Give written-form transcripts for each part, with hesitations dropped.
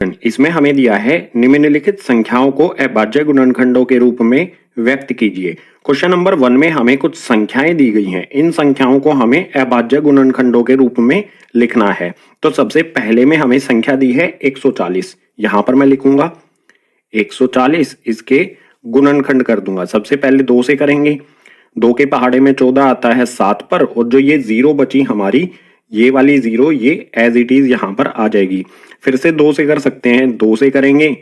इसमें हमें दिया है निम्नलिखित संख्याओं को अभाज्य गुणनखंडों के रूप में व्यक्त कीजिए। क्वेश्चन नंबर 1 में हमें कुछ संख्याएं दी गई हैं। इन संख्याओं को हमें अभाज्य गुणनखंडों के रूप में लिखना है। तो सबसे पहले में हमें संख्या दी है 140। यहां पर मैं लिखूंगा 140, इसके गुणनखंड कर दूंगा। सबसे पहले 2 से करेंगे। 2 के पहाड़े में 14 आता है 7 पर, और जो ये 0 बची हमारी, ये वाली 0 ये एज इट इज यहां पर आ जाएगी। फिर से 2 से कर सकते हैं। 2 से करेंगे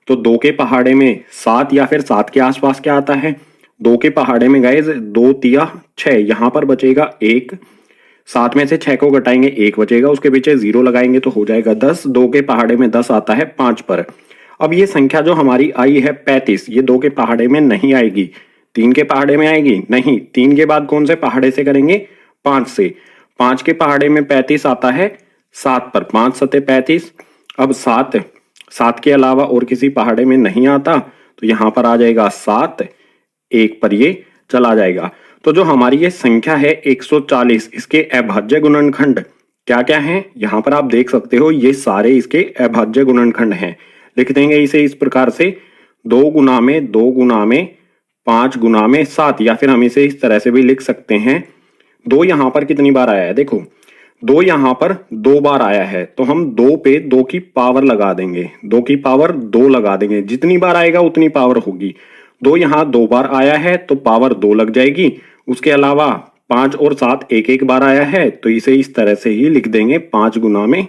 तो 2 के पहाड़े में 7 या फिर 7 के आसपास क्या आता है। 2 के पहाड़े में गाइज 2 तिया 6, यहां पर बचेगा 1। 7 में से 6 को घटाएंगे 1 बचेगा, उसके पीछे 0 लगाएंगे तो हो जाएगा 10। 2 के पहाड़े में 10 आता है 5 पर। अब ये संख्या जो हमारी आई है 35, ये 2 के पहाड़े में नहीं आएगी। 3 के पहाड़े में आएगी नहीं। 3 के बाद कौन से पहाड़े से करेंगे, 5 से। 5 के पहाड़े में 35 आता है 7 पर। 5 सते 35। अब 7 के अलावा और किसी पहाड़े में नहीं आता, तो यहां पर आ जाएगा 7, 1 पर ये चला जाएगा। तो जो हमारी ये संख्या है 140, इसके अभाज्य गुणनखंड क्या क्या है, यहां पर आप देख सकते हो। ये सारे इसके अभाज्य गुणनखंड हैं। लिख देंगे इसे इस प्रकार से, 2 गुना में 2 गुना में 5 गुना में 7, या फिर हम इसे इस तरह से भी लिख सकते हैं। 2 यहां पर कितनी बार आया है, देखो 2 यहां पर 2 बार आया है, तो हम 2 पे 2 की पावर लगा देंगे। 2 की पावर 2 लगा देंगे, जितनी बार आएगा उतनी पावर होगी। 2 यहां 2 बार आया है तो पावर 2 लग जाएगी। उसके अलावा 5 और 7 एक एक बार आया है, तो इसे इस तरह से ही लिख देंगे 5 गुना में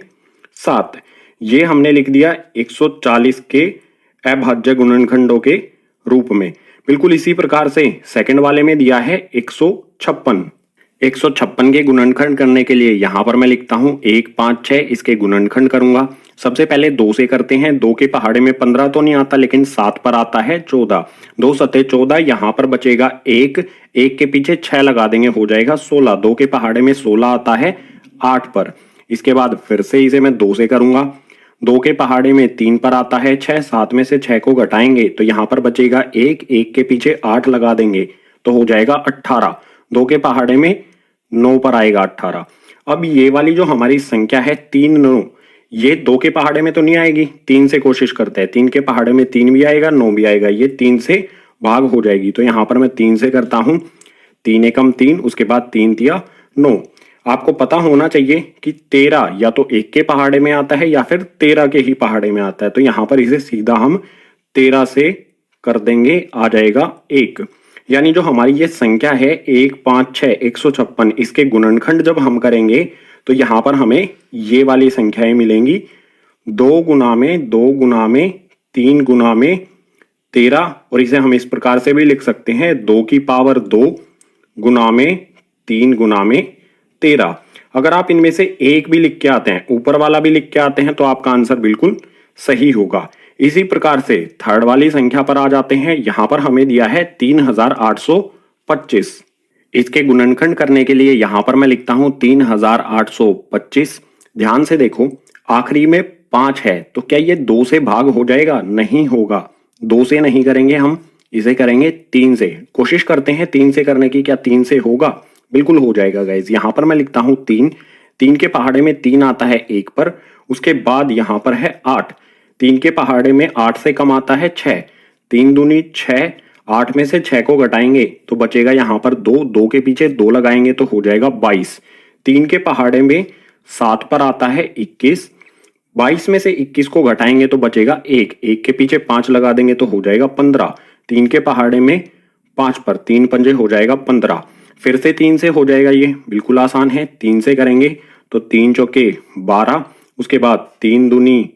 7। ये हमने लिख दिया 140 के अभाज्य गुणनखंडों के रूप में। बिल्कुल इसी प्रकार से सेकंड वाले में दिया है 156। 156 के गुणनखंड करने के लिए यहां पर मैं लिखता हूं 1 5 6, इसके गुणनखंड करूंगा। सबसे पहले 2 से करते हैं। 2 के पहाड़े में 15 तो नहीं आता, लेकिन 7 पर आता है 14। 2 सते 14, यहां पर बचेगा 1। 1 के पीछे 6 लगा देंगे, हो जाएगा 16। 2 के पहाड़े में 16 आता है 8 पर। इसके बाद फिर से इसे मैं 2 से करूंगा। 2 के पहाड़े में 3 पर आता है 6। 7 में से 6 को घटाएंगे तो यहां पर बचेगा 1। 1 के पीछे 8 लगा देंगे तो हो जाएगा 18। 2 के पहाड़े में 9 पर आएगा 18। अब ये वाली जो हमारी संख्या है 3 9, ये 2 के पहाड़े में तो नहीं आएगी। 3 से कोशिश करते हैं। 3 के पहाड़े में 3 भी आएगा 9 भी आएगा, ये 3 से भाग हो जाएगी। तो यहां पर मैं 3 से करता हूं। 3 एकम 3, उसके बाद 3 तिया 9। आपको पता होना चाहिए कि 13 या तो 1 के पहाड़े में आता है या फिर 13 के ही पहाड़े में आता है। तो यहां पर इसे सीधा हम 13 से कर देंगे, आ जाएगा 1। यानी जो हमारी ये संख्या है 1 5 6 156, इसके गुणनखंड जब हम करेंगे तो यहां पर हमें ये वाली संख्याएं मिलेंगी। 2 गुना में 2 गुना में 3 गुना में 13, और इसे हम इस प्रकार से भी लिख सकते हैं 2 की पावर 2 गुना में 3 गुना में 13। अगर आप इनमें से एक भी लिख के आते हैं, ऊपर वाला भी लिख के आते हैं, तो आपका आंसर बिल्कुल सही होगा। इसी प्रकार से थर्ड वाली संख्या पर आ जाते हैं। यहां पर हमें दिया है 3825। इसके गुणनखंड करने के लिए यहां पर मैं लिखता हूं 3825। ध्यान से देखो, आखिरी में 5 है, तो क्या ये 2 से भाग हो जाएगा? नहीं होगा। 2 से नहीं करेंगे हम, इसे करेंगे 3 से। कोशिश करते हैं 3 से करने की, क्या 3 से होगा? बिल्कुल हो जाएगा गाइज। यहां पर मैं लिखता हूं 3। 3 के पहाड़े में 3 आता है 1 पर, उसके बाद यहां पर है 8। 3 के पहाड़े में 8 से कम आता है 6। 3 दूनी 6, 8 में से 6 को घटाएंगे तो बचेगा यहां पर 2। 2 के पीछे 2 लगाएंगे तो हो जाएगा 22। 3 के पहाड़े में 7 पर आता है 21। 22 में से 21 को घटाएंगे तो बचेगा 1। 1 के पीछे 5 लगा देंगे तो हो जाएगा 15। 3 के पहाड़े में 5 पर 3 पंजे हो जाएगा 15। फिर से 3 से हो जाएगा, ये बिल्कुल आसान है। 3 से करेंगे तो 3 चौके 12, उसके बाद 3 दूनी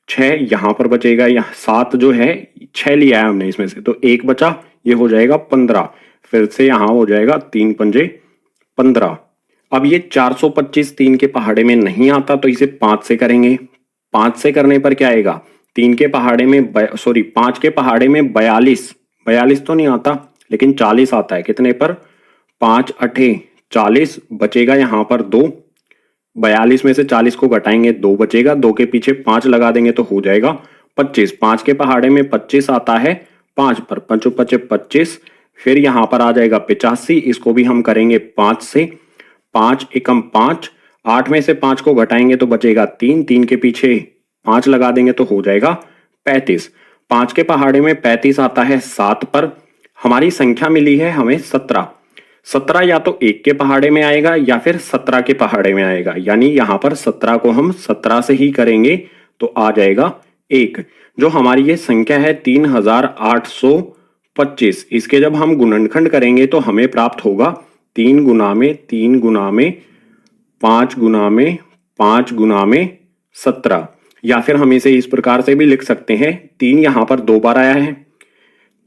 6, यहां पर बचेगा 7 जो है 6 लिया है हमने इसमें से, तो 1 बचा, ये हो जाएगा 15। फिर से यहां हो जाएगा 3 पंजे 15। अब ये 425 3 के पहाड़े में नहीं आता, तो इसे 5 से करेंगे। 5 से करने पर क्या आएगा? 3 के पहाड़े में 5 के पहाड़े में 42 तो नहीं आता, लेकिन 40 आता है। कितने पर? 5 8 40, बचेगा यहां पर 2। 42 में से 40 को घटाएंगे 2 बचेगा। 2 के पीछे 5 लगा देंगे तो हो जाएगा 25। 5 के पहाड़े में 25 आता है 5 पर, 5 5 25। फिर यहां पर आ जाएगा 85, इसको भी हम करेंगे 5 से। 5 एकम 5, 8 में से 5 को घटाएंगे तो बचेगा 3। 3 के पीछे 5 लगा देंगे तो हो जाएगा 35। 5 के पहाड़े में 35 आता है 7 पर। हमारी संख्या मिली है हमें 17। 17 या तो 1 के पहाड़े में आएगा या फिर 17 के पहाड़े में आएगा, यानी यहां पर 17 को हम 17 से ही करेंगे तो आ जाएगा 1। जो हमारी ये संख्या है 3825, इसके जब हम गुणनखंड करेंगे तो हमें प्राप्त होगा 3 गुना में 3 गुना में 5 गुना में 5 गुना में 17। या फिर हम इसे इस प्रकार से भी लिख सकते हैं, 3 यहां पर 2 बार आया है,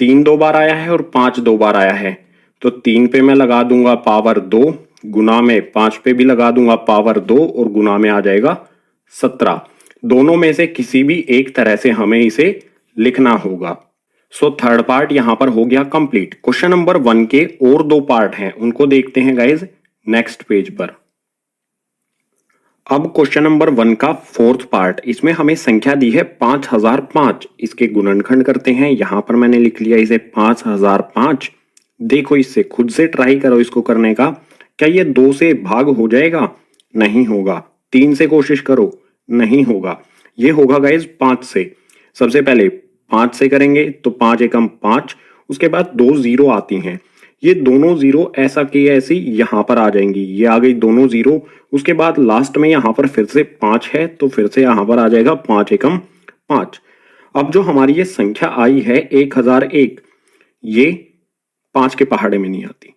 3 2 बार आया है और 5 2 बार आया है, तो 3 पे मैं लगा दूंगा पावर 2, गुना में 5 पे भी लगा दूंगा पावर 2 और गुना में आ जाएगा 17। दोनों में से किसी भी एक तरह से हमें इसे लिखना होगा। सो थर्ड पार्ट यहां पर हो गया कंप्लीट। क्वेश्चन नंबर 1 के और 2 पार्ट हैं, उनको देखते हैं गाइज नेक्स्ट पेज पर। अब क्वेश्चन नंबर 1 का 4th पार्ट, इसमें हमें संख्या दी है 5005। इसके गुणनखंड करते हैं। यहां पर मैंने लिख लिया इसे 5005। देखो इससे खुद से ट्राई करो इसको करने का। क्या ये 2 से भाग हो जाएगा? नहीं होगा। 3 से कोशिश करो, नहीं होगा। ये होगा गाइज 5 से। सबसे पहले 5 से करेंगे तो 5 एकम 5, उसके बाद 2 0 आती हैं। ये दोनों 0 ऐसा की ऐसी यहां पर आ जाएंगी, ये आ गई दोनों 0। उसके बाद लास्ट में यहां पर फिर से 5 है तो फिर से यहां पर आ जाएगा 5 एकम 5। अब जो हमारी ये संख्या आई है 1001, ये 5 के पहाड़े में नहीं आती,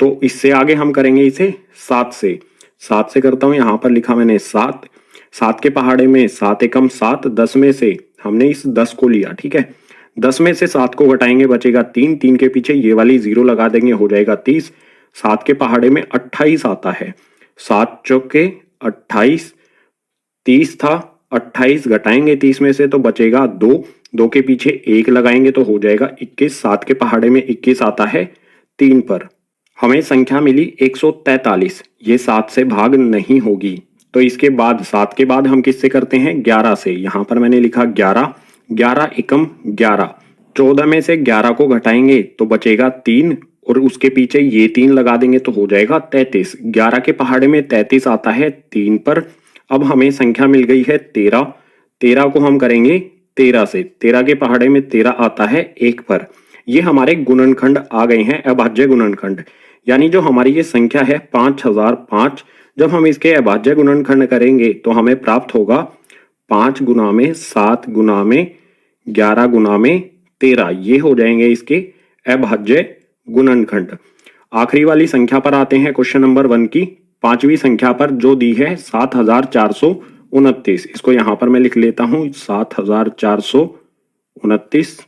तो इससे आगे हम करेंगे इसे 7 से। 7 से करता हूं, यहां पर लिखा मैंने 7। 7 के पहाड़े में 7 एकम 7, 10 में से हमने इस 10 को लिया, ठीक है। 10 में से 7 को घटाएंगे बचेगा 3, 3 के पीछे ये वाली 0 लगा देंगे, हो जाएगा 30। 7 के पहाड़े में 28 आता है, 7 चौके 28, 30 था, 28 घटाएंगे 30 में से तो बचेगा 2, 2 के पीछे 1 लगाएंगे तो हो जाएगा 21। 7 के पहाड़े में 21 आता है 3 पर। हमें संख्या मिली 143। ये 7 से भाग नहीं होगी, तो इसके बाद 7 के बाद हम किससे करते हैं? 11 से। यहां पर मैंने लिखा 11, 11 एकम 11। 14 में से 11 को घटाएंगे तो बचेगा 3 और उसके पीछे ये 3 लगा देंगे तो हो जाएगा 33। 11 के पहाड़े में 33 आता है 3 पर। अब हमें संख्या मिल गई है 13। 13 को हम करेंगे 13 से। 13 के पहाड़े में 13 आता है 1 पर। ये हमारे गुणनखंड आ गए हैं, अभाज्य गुणनखंड। यानी जो हमारी ये संख्या है 5005, जब हम इसके अभाज्य गुणनखंड करेंगे तो हमें प्राप्त होगा 5 गुना में 7 गुना में 11 गुना में 13। ये हो जाएंगे इसके अभाज्य गुणनखंड। आखिरी वाली संख्या पर आते हैं, क्वेश्चन नंबर 1 की 5वीं संख्या पर, जो दी है 7429। इसको यहां पर मैं लिख लेता हूं 7429।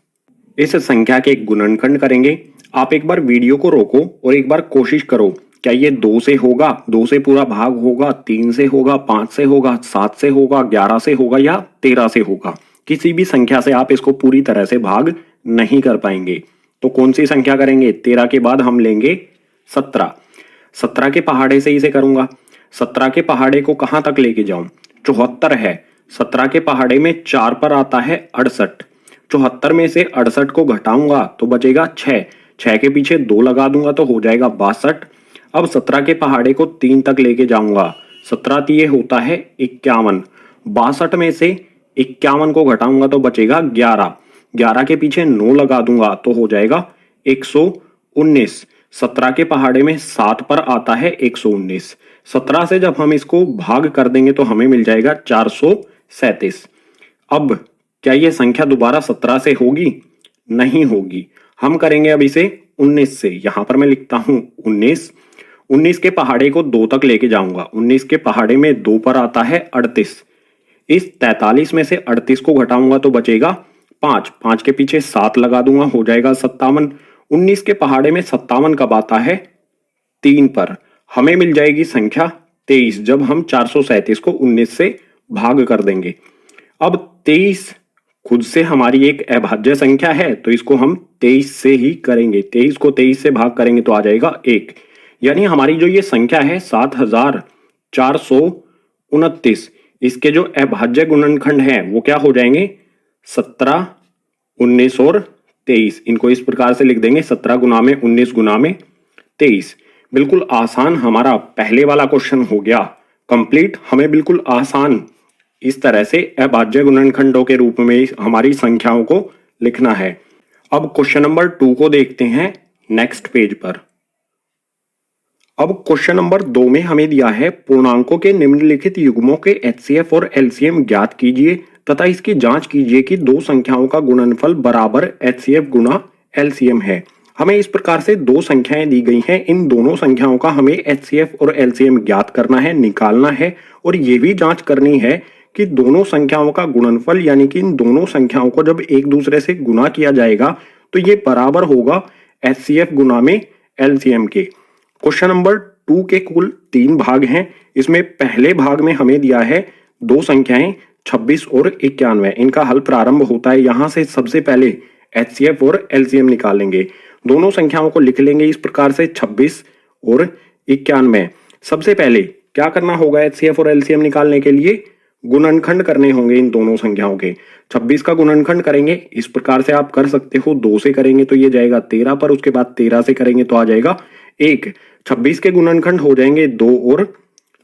इस संख्या के गुणनखंड करेंगे। आप एक बार वीडियो को रोको और एक बार कोशिश करो, क्या ये 2 से होगा? 2 से पूरा भाग होगा, 3 से होगा, 5 से होगा, 7 से होगा, 11 से होगा या 13 से होगा? किसी भी संख्या से आप इसको पूरी तरह से भाग नहीं कर पाएंगे। तो कौन सी संख्या करेंगे? 13 के बाद हम लेंगे 17। 17 के पहाड़े से इसे करूंगा। 17 के पहाड़े को कहां तक लेके जाऊं? 74 है। 17 के पहाड़े में 4 पर आता है 68। 74 में से 68 को घटाऊंगा तो बचेगा 6। 6 के पीछे 2 लगा दूंगा तो हो जाएगा 62। अब 17 के पहाड़े को 3 तक लेके जाऊंगा। 17 तिये होता है 51। 62 में से 51 को घटाऊंगा तो बचेगा 11। 11 के पीछे 9 लगा दूंगा तो हो जाएगा 119। 17 के पहाड़े में 7 पर आता है 119। 17 से जब हम इसको भाग कर देंगे तो हमें मिल जाएगा 437। अब क्या ये संख्या दोबारा 17 से होगी? नहीं होगी। हम करेंगे अब इसे 19 से। यहां पर मैं लिखता हूं 19। 19 के पहाड़े को 2 तक लेके जाऊंगा। 19 के पहाड़े में 2 पर आता है 38। इस 43 में से 38 को घटाऊंगा तो बचेगा 5। 5 के पीछे 7 लगा दूंगा, हो जाएगा 57। 19 के पहाड़े में 57 कब आता है? 3 पर। हमें मिल जाएगी संख्या 23 जब हम 437 को 19 से भाग कर देंगे। अब 23 खुद से हमारी एक अभाज्य संख्या है तो इसको हम 23 से ही करेंगे। 23 को 23 से भाग करेंगे तो आ जाएगा 1। यानी हमारी जो ये संख्या है 7429, इसके जो अभाज्य गुणनखंड हैं वो क्या हो जाएंगे? 17, 19 और 23। इनको इस प्रकार से लिख देंगे 17 गुना में 19 गुना में 23। बिल्कुल आसान हमारा पहले वाला क्वेश्चन हो गया कंप्लीट। हमें बिल्कुल आसान इस तरह से अभाज्य गुणनखंडों के रूप में हमारी संख्याओं को लिखना है। अब क्वेश्चन नंबर 2 को देखते हैं नेक्स्ट पेज पर। अब क्वेश्चन नंबर 2 में हमें दिया है पूर्णांकों के निम्नलिखित युग्मों के एचसीएफ और एलसीएम ज्ञात कीजिए तथा इसकी जांच कीजिए कि दो संख्याओं का गुणनफल बराबर एचसीएफ गुणा एलसीएम है। हमें इस प्रकार से दो संख्याएं दी गई हैं, इन दोनों संख्याओं का हमें एचसीएफ और एलसीएम ज्ञात करना है, निकालना है और ये भी जांच करनी है कि दोनों संख्याओं का गुणनफल यानी कि इन दोनों संख्याओं को जब एक दूसरे से गुना किया जाएगा तो ये बराबर होगा एचसीएफ गुना में एलसीएम के। क्वेश्चन नंबर 2 के कुल 3 भाग हैं। इसमें पहले भाग में हमें दिया है दो संख्याएं 26 और 91। इनका हल प्रारंभ होता है यहां से। सबसे पहले एचसीएफ और एलसीएम निकालेंगे। दोनों संख्याओं को लिख लेंगे इस प्रकार से 26 और 91। सबसे पहले क्या करना होगा एचसीएफ और एलसीएम निकालने के लिए? गुणनखंड करने होंगे इन दोनों संख्याओं के। 26 का गुणनखंड करेंगे इस प्रकार से आप कर सकते हो। 2 से करेंगे तो ये जाएगा 13 पर, उसके बाद 13 से करेंगे तो आ जाएगा 1। 26 के गुणनखंड हो जाएंगे 2 और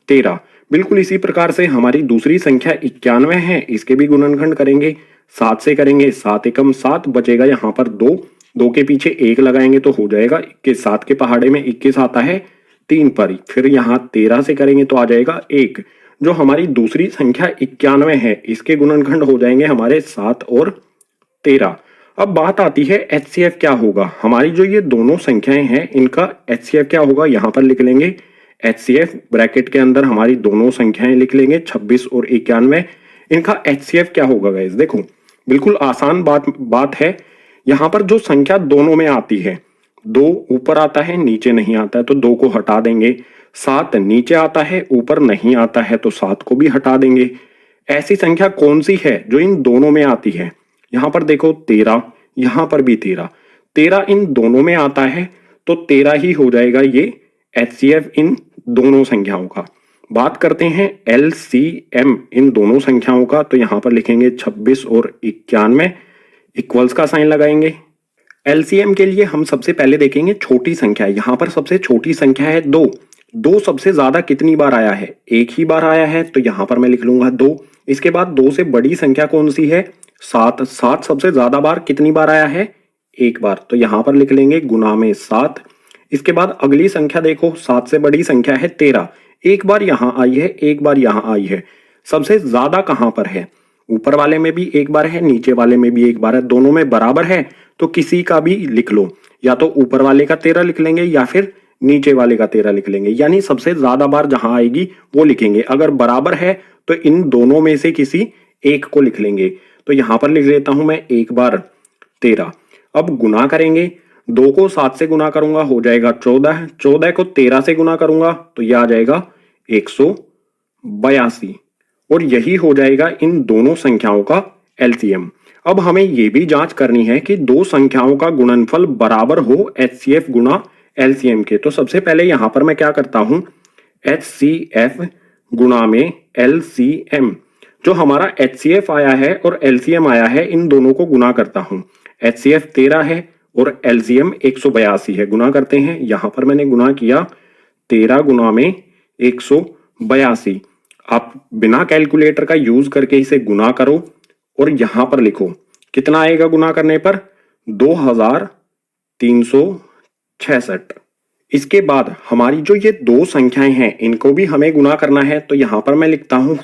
13। बिल्कुल इसी प्रकार से हमारी दूसरी संख्या 91 है, इसके भी गुणनखंड करेंगे। 7 से करेंगे, 7 एकम 7, बचेगा यहाँ पर 2। 2 के पीछे 1 लगाएंगे तो हो जाएगा 21। 7 के पहाड़े में 21 आता है 3 पर। फिर यहाँ 13 से करेंगे तो आ जाएगा 1। जो हमारी दूसरी संख्या 91 है इसके गुणनखंड हो जाएंगे हमारे 7 और 13। अब बात आती है एचसीएफ क्या होगा। हमारी जो ये दोनों संख्याएं हैं इनका एचसीएफ क्या होगा, यहाँ पर लिख लेंगे एचसीएफ ब्रैकेट के अंदर हमारी दोनों संख्याएं लिख लेंगे 26 और 91। इनका एचसीएफ क्या होगा गाइस? देखो बिल्कुल आसान बात है। यहाँ पर जो संख्या दोनों में आती है, 2 ऊपर आता है नीचे नहीं आता है तो 2 को हटा देंगे। 7 नीचे आता है ऊपर नहीं आता है तो 7 को भी हटा देंगे। ऐसी संख्या कौन सी है जो इन दोनों में आती है? यहाँ पर देखो 13, यहाँ पर भी 13। 13 इन दोनों में आता है तो 13 ही हो जाएगा ये एचसीएफ इन दोनों संख्याओं का। बात करते हैं एलसीएम इन दोनों संख्याओं का, तो यहाँ पर लिखेंगे 26 और 91, इक्वल्स का साइन लगाएंगे। एलसीएम के लिए हम सबसे पहले देखेंगे छोटी संख्या। यहाँ पर सबसे छोटी संख्या है 2। 2 सबसे ज्यादा कितनी बार आया है? एक ही बार आया है तो यहाँ पर मैं लिख लूंगा 2। इसके बाद 2 से बड़ी संख्या कौन सी है? 7। 7 सबसे ज्यादा बार कितनी बार आया है? एक बार, तो यहाँ पर लिख लेंगे गुना में 7। इसके बाद अगली संख्या देखो, 7 से बड़ी संख्या है 13। एक बार यहाँ आई है, एक बार यहाँ आई है। सबसे ज्यादा कहाँ पर है? ऊपर वाले में भी एक बार है, नीचे वाले में भी एक बार है, दोनों में बराबर है तो किसी का भी लिख लो। या तो ऊपर वाले का 13 लिख लेंगे या फिर नीचे वाले का 13 लिख लेंगे, यानी सबसे ज्यादा बार जहां आएगी वो लिखेंगे। अगर बराबर है तो इन दोनों में से किसी एक को लिख लेंगे। तो यहां पर लिख लेता हूं मैं एक बार 13। अब गुना करेंगे, 2 को 7 से गुना करूंगा हो जाएगा 14। 14 को 13 से गुना करूंगा तो यह आ जाएगा 182 और यही हो जाएगा इन दोनों संख्याओं का एलसीएम। अब हमें यह भी जांच करनी है कि दो संख्याओं का गुणनफल बराबर हो एचसीएफ गुना एलसीएम के। तो सबसे पहले यहां पर मैं क्या करता हूं, एचसीएफ गुना में एलसीएम। जो हमारा एचसीएफ आया है और एलसीएम आया है इन दोनों को गुना करता हूं। एचसीएफ 13 है और एलसीएम 182 है। गुना करते हैं, यहां पर मैंने गुना किया 13 गुना में 182। आप बिना कैलकुलेटर का यूज करके इसे गुना करो और यहां पर लिखो कितना आएगा गुना करने पर? 2366। इसके बाद हमारी जो ये दो संख्याएं हैं इनको भी हमें गुना करना है। तो यहां पर मैं लिखता हूं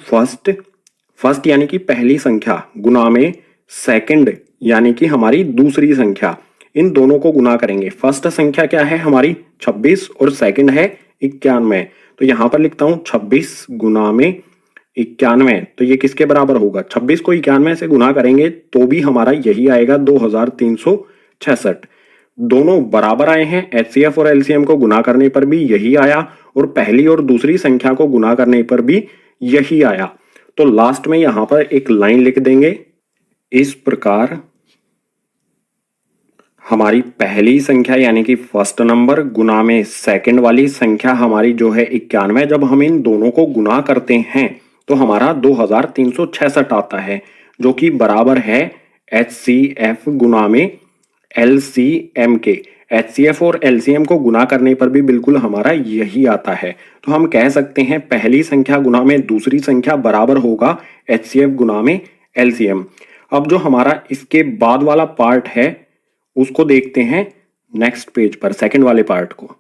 फर्स्ट यानी कि पहली संख्या गुना में सेकंड यानी कि हमारी दूसरी संख्या। इन दोनों को गुना करेंगे। फर्स्ट संख्या क्या है हमारी? 26 और सेकंड है 91। तो यहां पर लिखता हूं 26 गुना में 91। तो ये किसके बराबर होगा? 26 को 91 से गुना करेंगे तो भी हमारा यही आएगा 2366। दोनों बराबर आए हैं। एचसीएफ और एलसीएम को गुना करने पर भी यही आया और पहली और दूसरी संख्या को गुना करने पर भी यही आया। तो लास्ट में यहां पर एक लाइन लिख देंगे इस प्रकार, हमारी पहली संख्या यानी कि फर्स्ट नंबर गुना में सेकंड वाली संख्या हमारी जो है 91। जब हम इन दोनों को गुना करते हैं तो हमारा 2366 आता है, जो कि बराबर है एचसीएफ गुना में एलसीएम के। HCF और LCM को गुना करने पर भी बिल्कुल हमारा यही आता है। तो हम कह सकते हैं पहली संख्या गुना में दूसरी संख्या बराबर होगा HCF गुना में LCM। अब जो हमारा इसके बाद वाला पार्ट है उसको देखते हैं नेक्स्ट पेज पर, सेकंड वाले पार्ट को।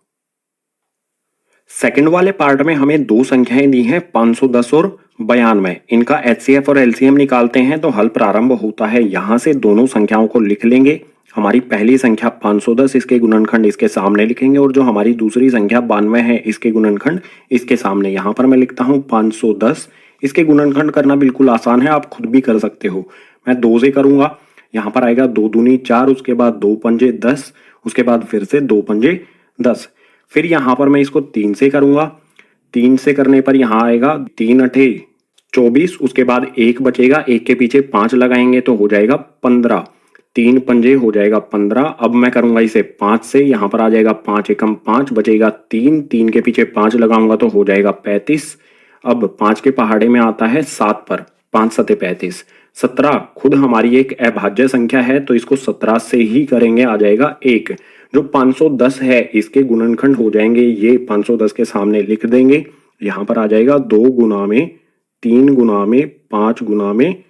सेकंड वाले पार्ट में हमें दो संख्याएं दी हैं 510 और 92। इनका HCF और LCM निकालते हैं तो हल प्रारंभ होता है यहां से। दोनों संख्याओं को लिख लेंगे। हमारी पहली संख्या 510, इसके गुणनखंड इसके सामने लिखेंगे, और जो हमारी दूसरी संख्या 92 है इसके गुणनखंड इसके सामने। यहां पर मैं लिखता हूं 510। इसके गुणनखंड करना बिल्कुल आसान है, आप खुद भी कर सकते हो। मैं 2 से करूंगा। यहाँ पर आएगा 2 दूनी 4, उसके बाद 2 पंजे 10, उसके बाद फिर से 2 पंजे 10। फिर यहां पर मैं इसको 3 से करूंगा। 3 से करने पर यहां आएगा 3 अठे 24, उसके बाद 1 बचेगा, 1 के पीछे 5 लगाएंगे तो हो जाएगा 15। 3 पंजे हो जाएगा 15। अब मैं करूंगा इसे 5 से, यहां पर आ जाएगा 5 एकम 5, बचेगा 3, 3 के पीछे 5 लगाऊंगा तो हो जाएगा 35। अब 5 के पहाड़े में आता है 7 पर, 5 सते 35। 17 खुद हमारी एक अभाज्य संख्या है तो इसको 17 से ही करेंगे, आ जाएगा 1। जो 510 है इसके गुणनखंड हो जाएंगे ये, 510 के सामने लिख देंगे। यहां पर आ जाएगा 2 गुना में 3 गुना में 5 गुना में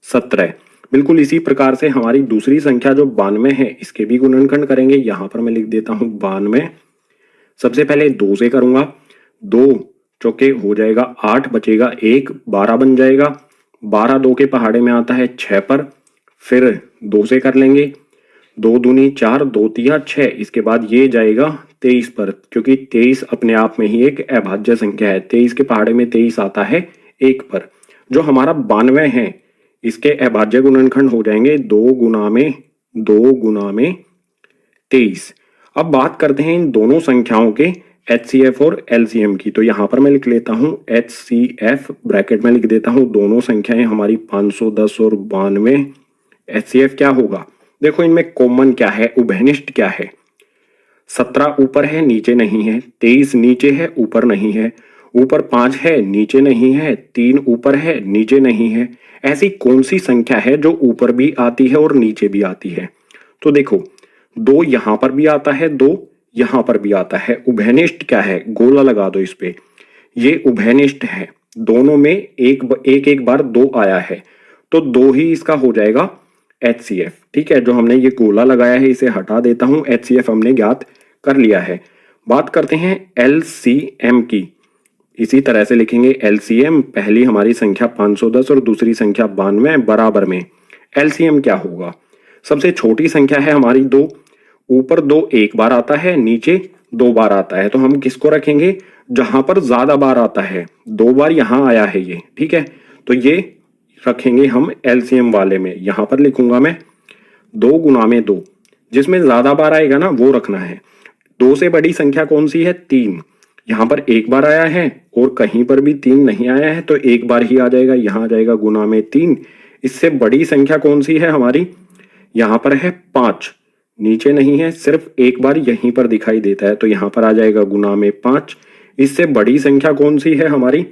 17। बिल्कुल इसी प्रकार से हमारी दूसरी संख्या जो 92 है इसके भी गुणनखंड करेंगे। यहां पर मैं लिख देता हूं 92। सबसे पहले 2 से करूंगा। 2 चौके हो जाएगा 8, बचेगा 1, 12 बन जाएगा। 12 2 के पहाड़े में आता है 6 पर, फिर 2 से कर लेंगे। 2 दूनी 4, 2 तिया 6, इसके बाद ये जाएगा 23 पर, क्योंकि 23 अपने आप में ही एक अभाज्य संख्या है। 23 के पहाड़े में 23 आता है 1 पर। जो हमारा 92 है इसके अभाज्य गुणनखंड हो जाएंगे 2 गुना में 2 गुना में 23। अब बात करते हैं इन दोनों संख्याओं के HCF और LCM की। तो यहां पर मैं लिख लेता हूं HCF, ब्रैकेट में लिख देता हूं दोनों संख्याएं हमारी 510 और 92। HCF क्या होगा, देखो इनमें कॉमन क्या है, उभयनिष्ठ क्या है। 17 ऊपर है नीचे नहीं है, 23 नीचे है ऊपर नहीं है, ऊपर 5 है नीचे नहीं है, 3 ऊपर है नीचे नहीं है। ऐसी कौन सी संख्या है जो ऊपर भी आती है और नीचे भी आती है। तो देखो 2 यहां पर भी आता है, 2 यहां पर भी आता है। उभयनिष्ठ क्या है, गोला लगा दो इस पे, ये उभयनिष्ठ है। दोनों में एक बार 2 आया है तो 2 ही इसका हो जाएगा HCF। ठीक है, जो हमने ये गोला लगाया है इसे हटा देता हूं, HCF हमने ज्ञात कर लिया है। बात करते हैं LCM की। इसी तरह से लिखेंगे LCM, पहली हमारी संख्या 510 और दूसरी संख्या 92 बराबर में। LCM क्या होगा, सबसे छोटी संख्या है हमारी 2, ऊपर 2 एक बार आता है, नीचे 2 बार आता है। तो हम किसको रखेंगे, जहां पर ज्यादा बार आता है। 2 बार यहां आया है ये, ठीक है, तो ये रखेंगे हम LCM वाले में। यहां पर लिखूंगा मैं 2 गुना में 2, जिसमें ज्यादा बार आएगा ना वो रखना है। 2 से बड़ी संख्या कौन सी है, 3। यहां पर एक बार आया है और कहीं पर भी 3 नहीं आया है तो एक बार ही आ जाएगा, यहां आ जाएगा गुना में 3। इससे बड़ी संख्या कौन सी है हमारी, यहां पर है 5, नीचे नहीं है, सिर्फ एक बार यहीं पर दिखाई देता है तो यहां पर आ जाएगा गुना में 5। इससे बड़ी संख्या कौन सी है हमारी,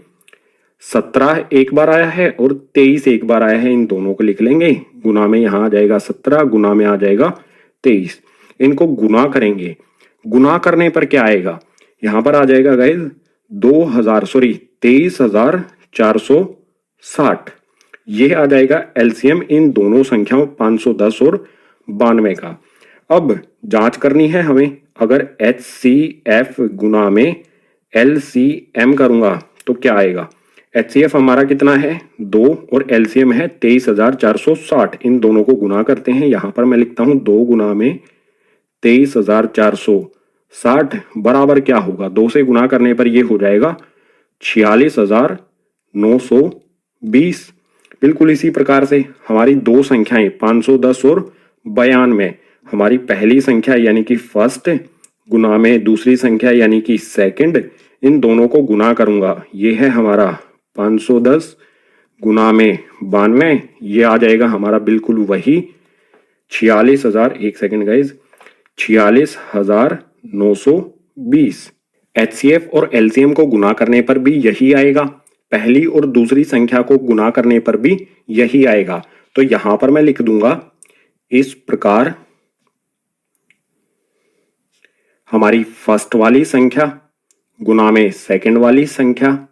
17 एक बार आया है और 23 एक बार आया है। इन दोनों को लिख लेंगे, गुना में यहां आ जाएगा 17, गुना में आ जाएगा 23। इनको गुना करेंगे, गुना करने पर क्या आएगा, यहां पर आ जाएगा गाइस 23,460। ये आ जाएगा LCM इन दोनों संख्याओं 510 और 92 का। अब जांच करनी है हमें, अगर HCF गुना में LCM करूंगा तो क्या आएगा। HCF हमारा कितना है 2 और LCM है 23,460। इन दोनों को गुना करते हैं। यहां पर मैं लिखता हूं 2 गुना में 23,460 बराबर क्या होगा, 2 से गुना करने पर ये हो जाएगा 46,920। बिल्कुल इसी प्रकार से हमारी दो संख्याएं 510 और 92, हमारी पहली संख्या यानी कि फर्स्ट गुना में दूसरी संख्या यानी कि सेकंड, इन दोनों को गुना करूंगा। ये है हमारा 510 गुना में 92, ये आ जाएगा हमारा बिल्कुल वही 46,000, एक सेकंड गाइज, 46,920। HCF और LCM को गुना करने पर भी यही आएगा, पहली और दूसरी संख्या को गुना करने पर भी यही आएगा। तो यहां पर मैं लिख दूंगा इस प्रकार हमारी फर्स्ट वाली संख्या गुना में सेकंड वाली संख्या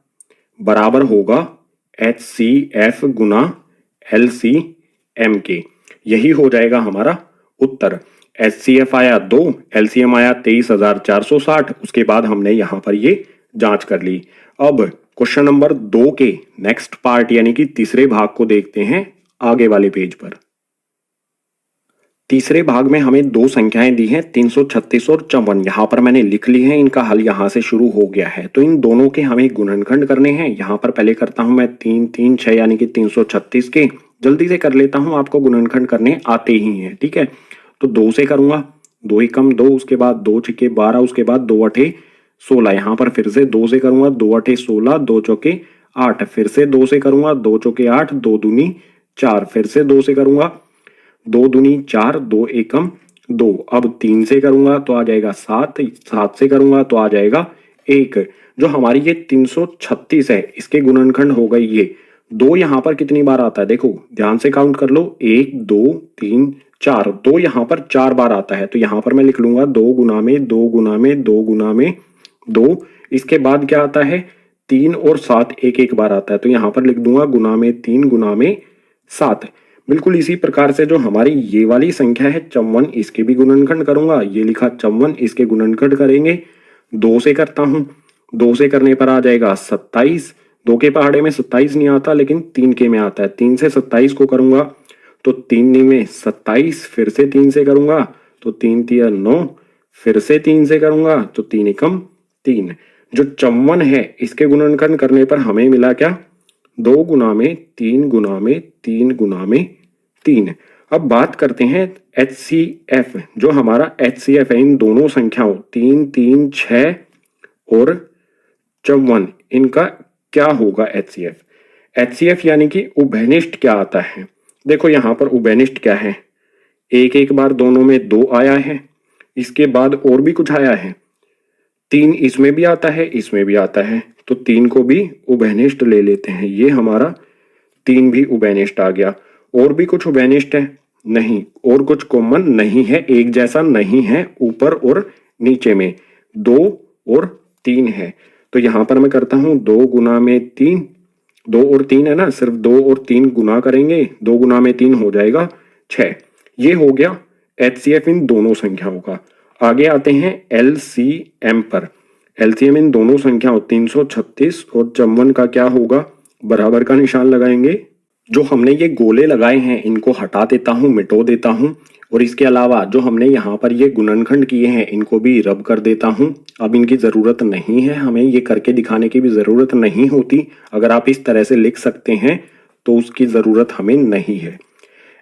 बराबर होगा HCF गुना LCM के। यही हो जाएगा हमारा उत्तर। HCF आया 2, LCM आया 23,460। उसके बाद हमने यहां पर ये जांच कर ली। अब क्वेश्चन नंबर 2 के नेक्स्ट पार्ट यानी कि तीसरे भाग को देखते हैं आगे वाले पेज पर। तीसरे भाग में हमें दो संख्याएं दी हैं 336 और 54। यहाँ पर मैंने लिख ली है, इनका हल यहाँ से शुरू हो गया है। तो इन दोनों के हमें गुणनखंड करने हैं। यहाँ पर पहले करता हूं मैं 3 3 6 यानी कि 336 के। जल्दी से कर लेता हूं, आपको गुणनखंड करने आते ही हैं, ठीक है। तो 2 से करूंगा, 2 एकम 2, उसके बाद 2 छक्के 12, उसके बाद 2 अठे 16। यहाँ पर फिर से 2 से करूंगा, 2 अठे 16, 2 चौके 8। फिर से 2 से करूंगा, 2 चौके 8, 2 दूनी 4। फिर से 2 से करूंगा, 2 दूनी 4, 2 एकम 2। अब 3 से करूंगा तो आ जाएगा 7, 7 से करूंगा तो आ जाएगा 1। जो हमारी ये 336 है इसके गुणनखंड हो गई ये। 2 यहाँ पर कितनी बार आता है देखो ध्यान से काउंट कर लो, 1 2 3 4। 2 यहाँ पर 4 बार आता है, तो यहाँ पर मैं लिख लूंगा 2 गुना में 2 गुना में 2 गुना में 2। इसके बाद क्या आता है 3 और 7 एक एक बार आता है, तो यहाँ पर लिख दूंगा गुना में 3 गुना में 7। बिल्कुल इसी प्रकार से जो हमारी ये वाली संख्या है 54, इसके भी गुणनखंड करूंगा। ये लिखा 54, इसके गुणनखंड करेंगे। 2 से करता हूं, 2 से करने पर आ जाएगा 27। 2 के पहाड़े में 27 नहीं आता, लेकिन 3 के में आता है। 3 से 27 को करूंगा तो 3 नी में 27। फिर से 3 से करूंगा तो 3 तिया 9। फिर से 3 से करूंगा तो 3 एकम 3। जो 54 है इसके गुणनखंड करने पर हमें मिला क्या 2 गुना में 3 गुना में 3 गुना में 3। अब बात करते हैं HCF। जो हमारा HCF है इन दोनों संख्याओं 3 3 6 और 54, इनका क्या होगा HCF यानी कि उभयनिष्ठ क्या आता है। देखो यहाँ पर उभयनिष्ठ क्या है, एक एक बार दोनों में 2 आया है, इसके बाद और भी कुछ आया है। 3 इसमें भी आता है, इसमें भी आता है, तो 3 को भी उभयनिष्ठ ले लेते हैं। ये हमारा 3 भी उभयनिष्ठ आ गया। और भी कुछ उभयनिष्ठ है नहीं, और कुछ कॉमन नहीं है, एक जैसा नहीं है। ऊपर और नीचे में 2 और 3 है, तो यहां पर मैं करता हूं 2 गुना में 3। 2 और 3 है ना, सिर्फ 2 और 3 गुना करेंगे, 2 गुना में 3 हो जाएगा 6। ये हो गया HCF इन दोनों संख्याओं का। आगे आते हैं LCM पर। LCM इन दोनों संख्याओं 336 और 54 का क्या होगा, बराबर का निशान लगाएंगे। जो हमने ये गोले लगाए हैं इनको हटा देता हूं, मिटो देता हूं। और इसके अलावा जो हमने यहाँ पर ये गुणनखंड किए हैं इनको भी रब कर देता हूं। अब इनकी ज़रूरत नहीं है, हमें ये करके दिखाने की भी ज़रूरत नहीं होती। अगर आप इस तरह से लिख सकते हैं तो उसकी ज़रूरत हमें नहीं है।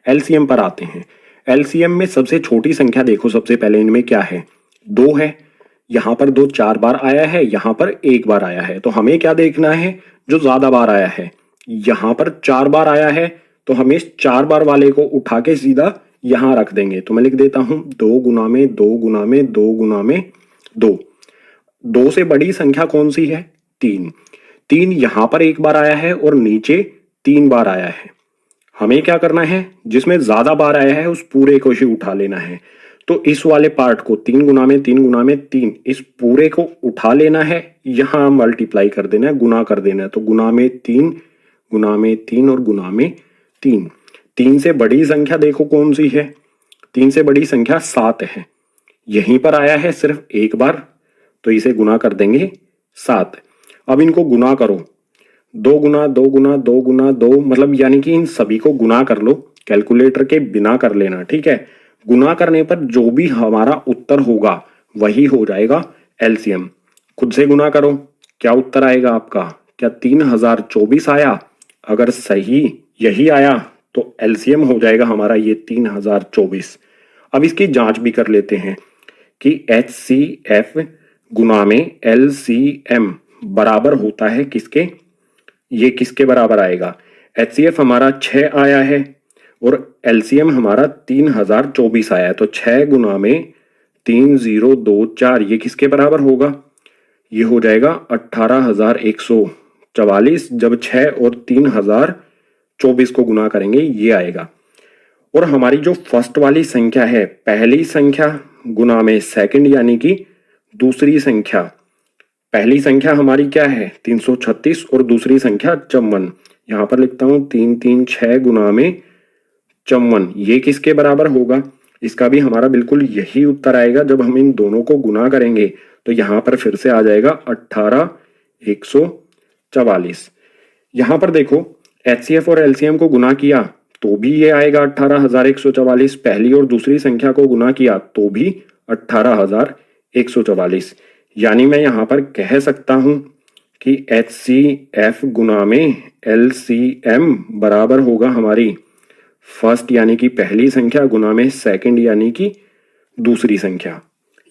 LCM पर आते हैं। LCM में सबसे छोटी संख्या देखो, सबसे पहले इनमें क्या है 2 है। यहाँ पर 2 4 बार आया है, यहाँ पर 1 बार आया है, तो हमें क्या देखना है जो ज़्यादा बार आया है। यहाँ पर 4 बार आया है तो हमें 4 बार वाले को उठा के सीधा यहां रख देंगे। तो मैं लिख देता हूं 2 गुना में 2 गुना में 2 गुना में 2। 2 से बड़ी संख्या कौन सी है 3। 3 यहां पर 1 बार आया है और नीचे 3 बार आया है। हमें क्या करना है, जिसमें ज्यादा बार आया है उस पूरे को ही उठा लेना है। तो इस वाले पार्ट को 3 गुना में 3 गुना में 3, इस पूरे को उठा लेना है, यहां मल्टीप्लाई कर देना है, गुना कर देना है। तो गुना में 3 गुना में 3 और गुना में 3। 3 से बड़ी संख्या देखो कौन सी है, 3 से बड़ी संख्या 7 है। यहीं पर आया है सिर्फ 1 बार, तो इसे गुना कर देंगे 7। अब इनको गुना करो, 2 गुना 2 गुना 2 गुना 2, मतलब यानी कि इन सभी को गुना कर लो, कैलकुलेटर के बिना कर लेना, ठीक है। गुना करने पर जो भी हमारा उत्तर होगा वही हो जाएगा LCM। खुद से गुना करो, क्या उत्तर आएगा आपका, क्या 3024 आया। अगर सही यही आया तो LCM हो जाएगा हमारा ये 3024। अब इसकी जांच भी कर लेते हैं कि HCF गुना में LCM बराबर होता है किसके, ये किसके बराबर आएगा। HCF हमारा 6 आया है और LCM हमारा 3024 आया है, तो 6 गुना में 3024 ये किसके बराबर होगा, ये हो जाएगा 18,144। जब 6 और 3024 को गुना करेंगे ये आएगा। और हमारी जो फर्स्ट वाली संख्या है, पहली संख्या गुना में सेकंड यानी कि दूसरी संख्या, पहली संख्या हमारी क्या है 336 और दूसरी संख्या 54। यहां पर लिखता हूं 336 गुना में 54, ये किसके बराबर होगा? इसका भी हमारा बिल्कुल यही उत्तर आएगा जब हम इन दोनों को गुना करेंगे। तो यहां पर फिर से आ जाएगा 18,144। यहां पर देखो HCF और LCM को गुना किया तो भी ये आएगा 18,144। पहली और दूसरी संख्या को गुना किया तो भी 18,144। यानी मैं यहां पर कह सकता हूं कि HCF गुना में LCM बराबर होगा हमारी फर्स्ट यानी कि पहली संख्या गुना में सेकंड यानी कि दूसरी संख्या।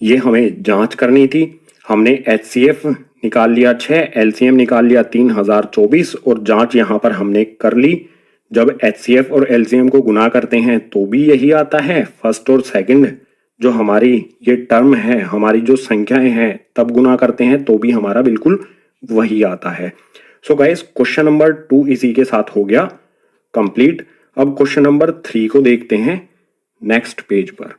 ये हमें जांच करनी थी। हमने HCF निकाल लिया 6, LCM निकाल लिया 3024 और जांच यहां पर हमने कर ली। जब HCF और LCM को गुना करते हैं तो भी यही आता है, फर्स्ट और सेकंड जो हमारी ये टर्म है, हमारी जो संख्याएं हैं, तब गुना करते हैं तो भी हमारा बिल्कुल वही आता है। सो गाइस, क्वेश्चन नंबर 2 इसी के साथ हो गया कंप्लीट। अब क्वेश्चन नंबर 3 को देखते हैं नेक्स्ट पेज पर।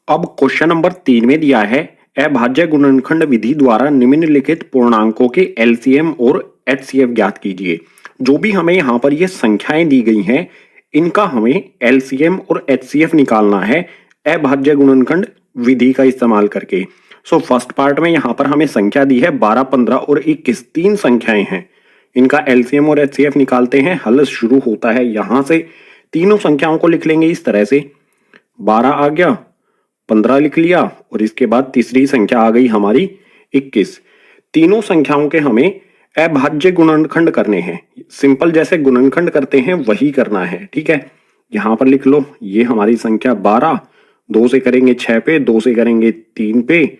अब क्वेश्चन नंबर 3 में दिया है अभाज्य गुणनखंड विधि द्वारा निम्नलिखित पूर्णांकों के LCM और HCF ज्ञात कीजिए। जो भी हमें यहाँ पर ये संख्याएं दी गई हैं, इनका हमें LCM और HCF निकालना है अभाज्य गुणनखंड विधि का इस्तेमाल करके। सो फर्स्ट पार्ट में यहाँ पर हमें संख्या दी है 12, 15 और 21, 3 संख्याएं हैं। इनका LCM और HCF निकालते हैं। हल शुरू होता है यहां से। तीनों संख्याओं को लिख लेंगे इस तरह से, 12 आ गया, 15 लिख लिया और इसके बाद तीसरी संख्या आ गई हमारी 21। तीनों संख्याओं के हमें अभाज्य गुणनखंड करने हैं। सिंपल जैसे गुणनखंड करते हैं वही करना है, ठीक है। यहां पर लिख लो, ये हमारी संख्या 12, 2 से करेंगे 6 पे, 2 से करेंगे 3 पे,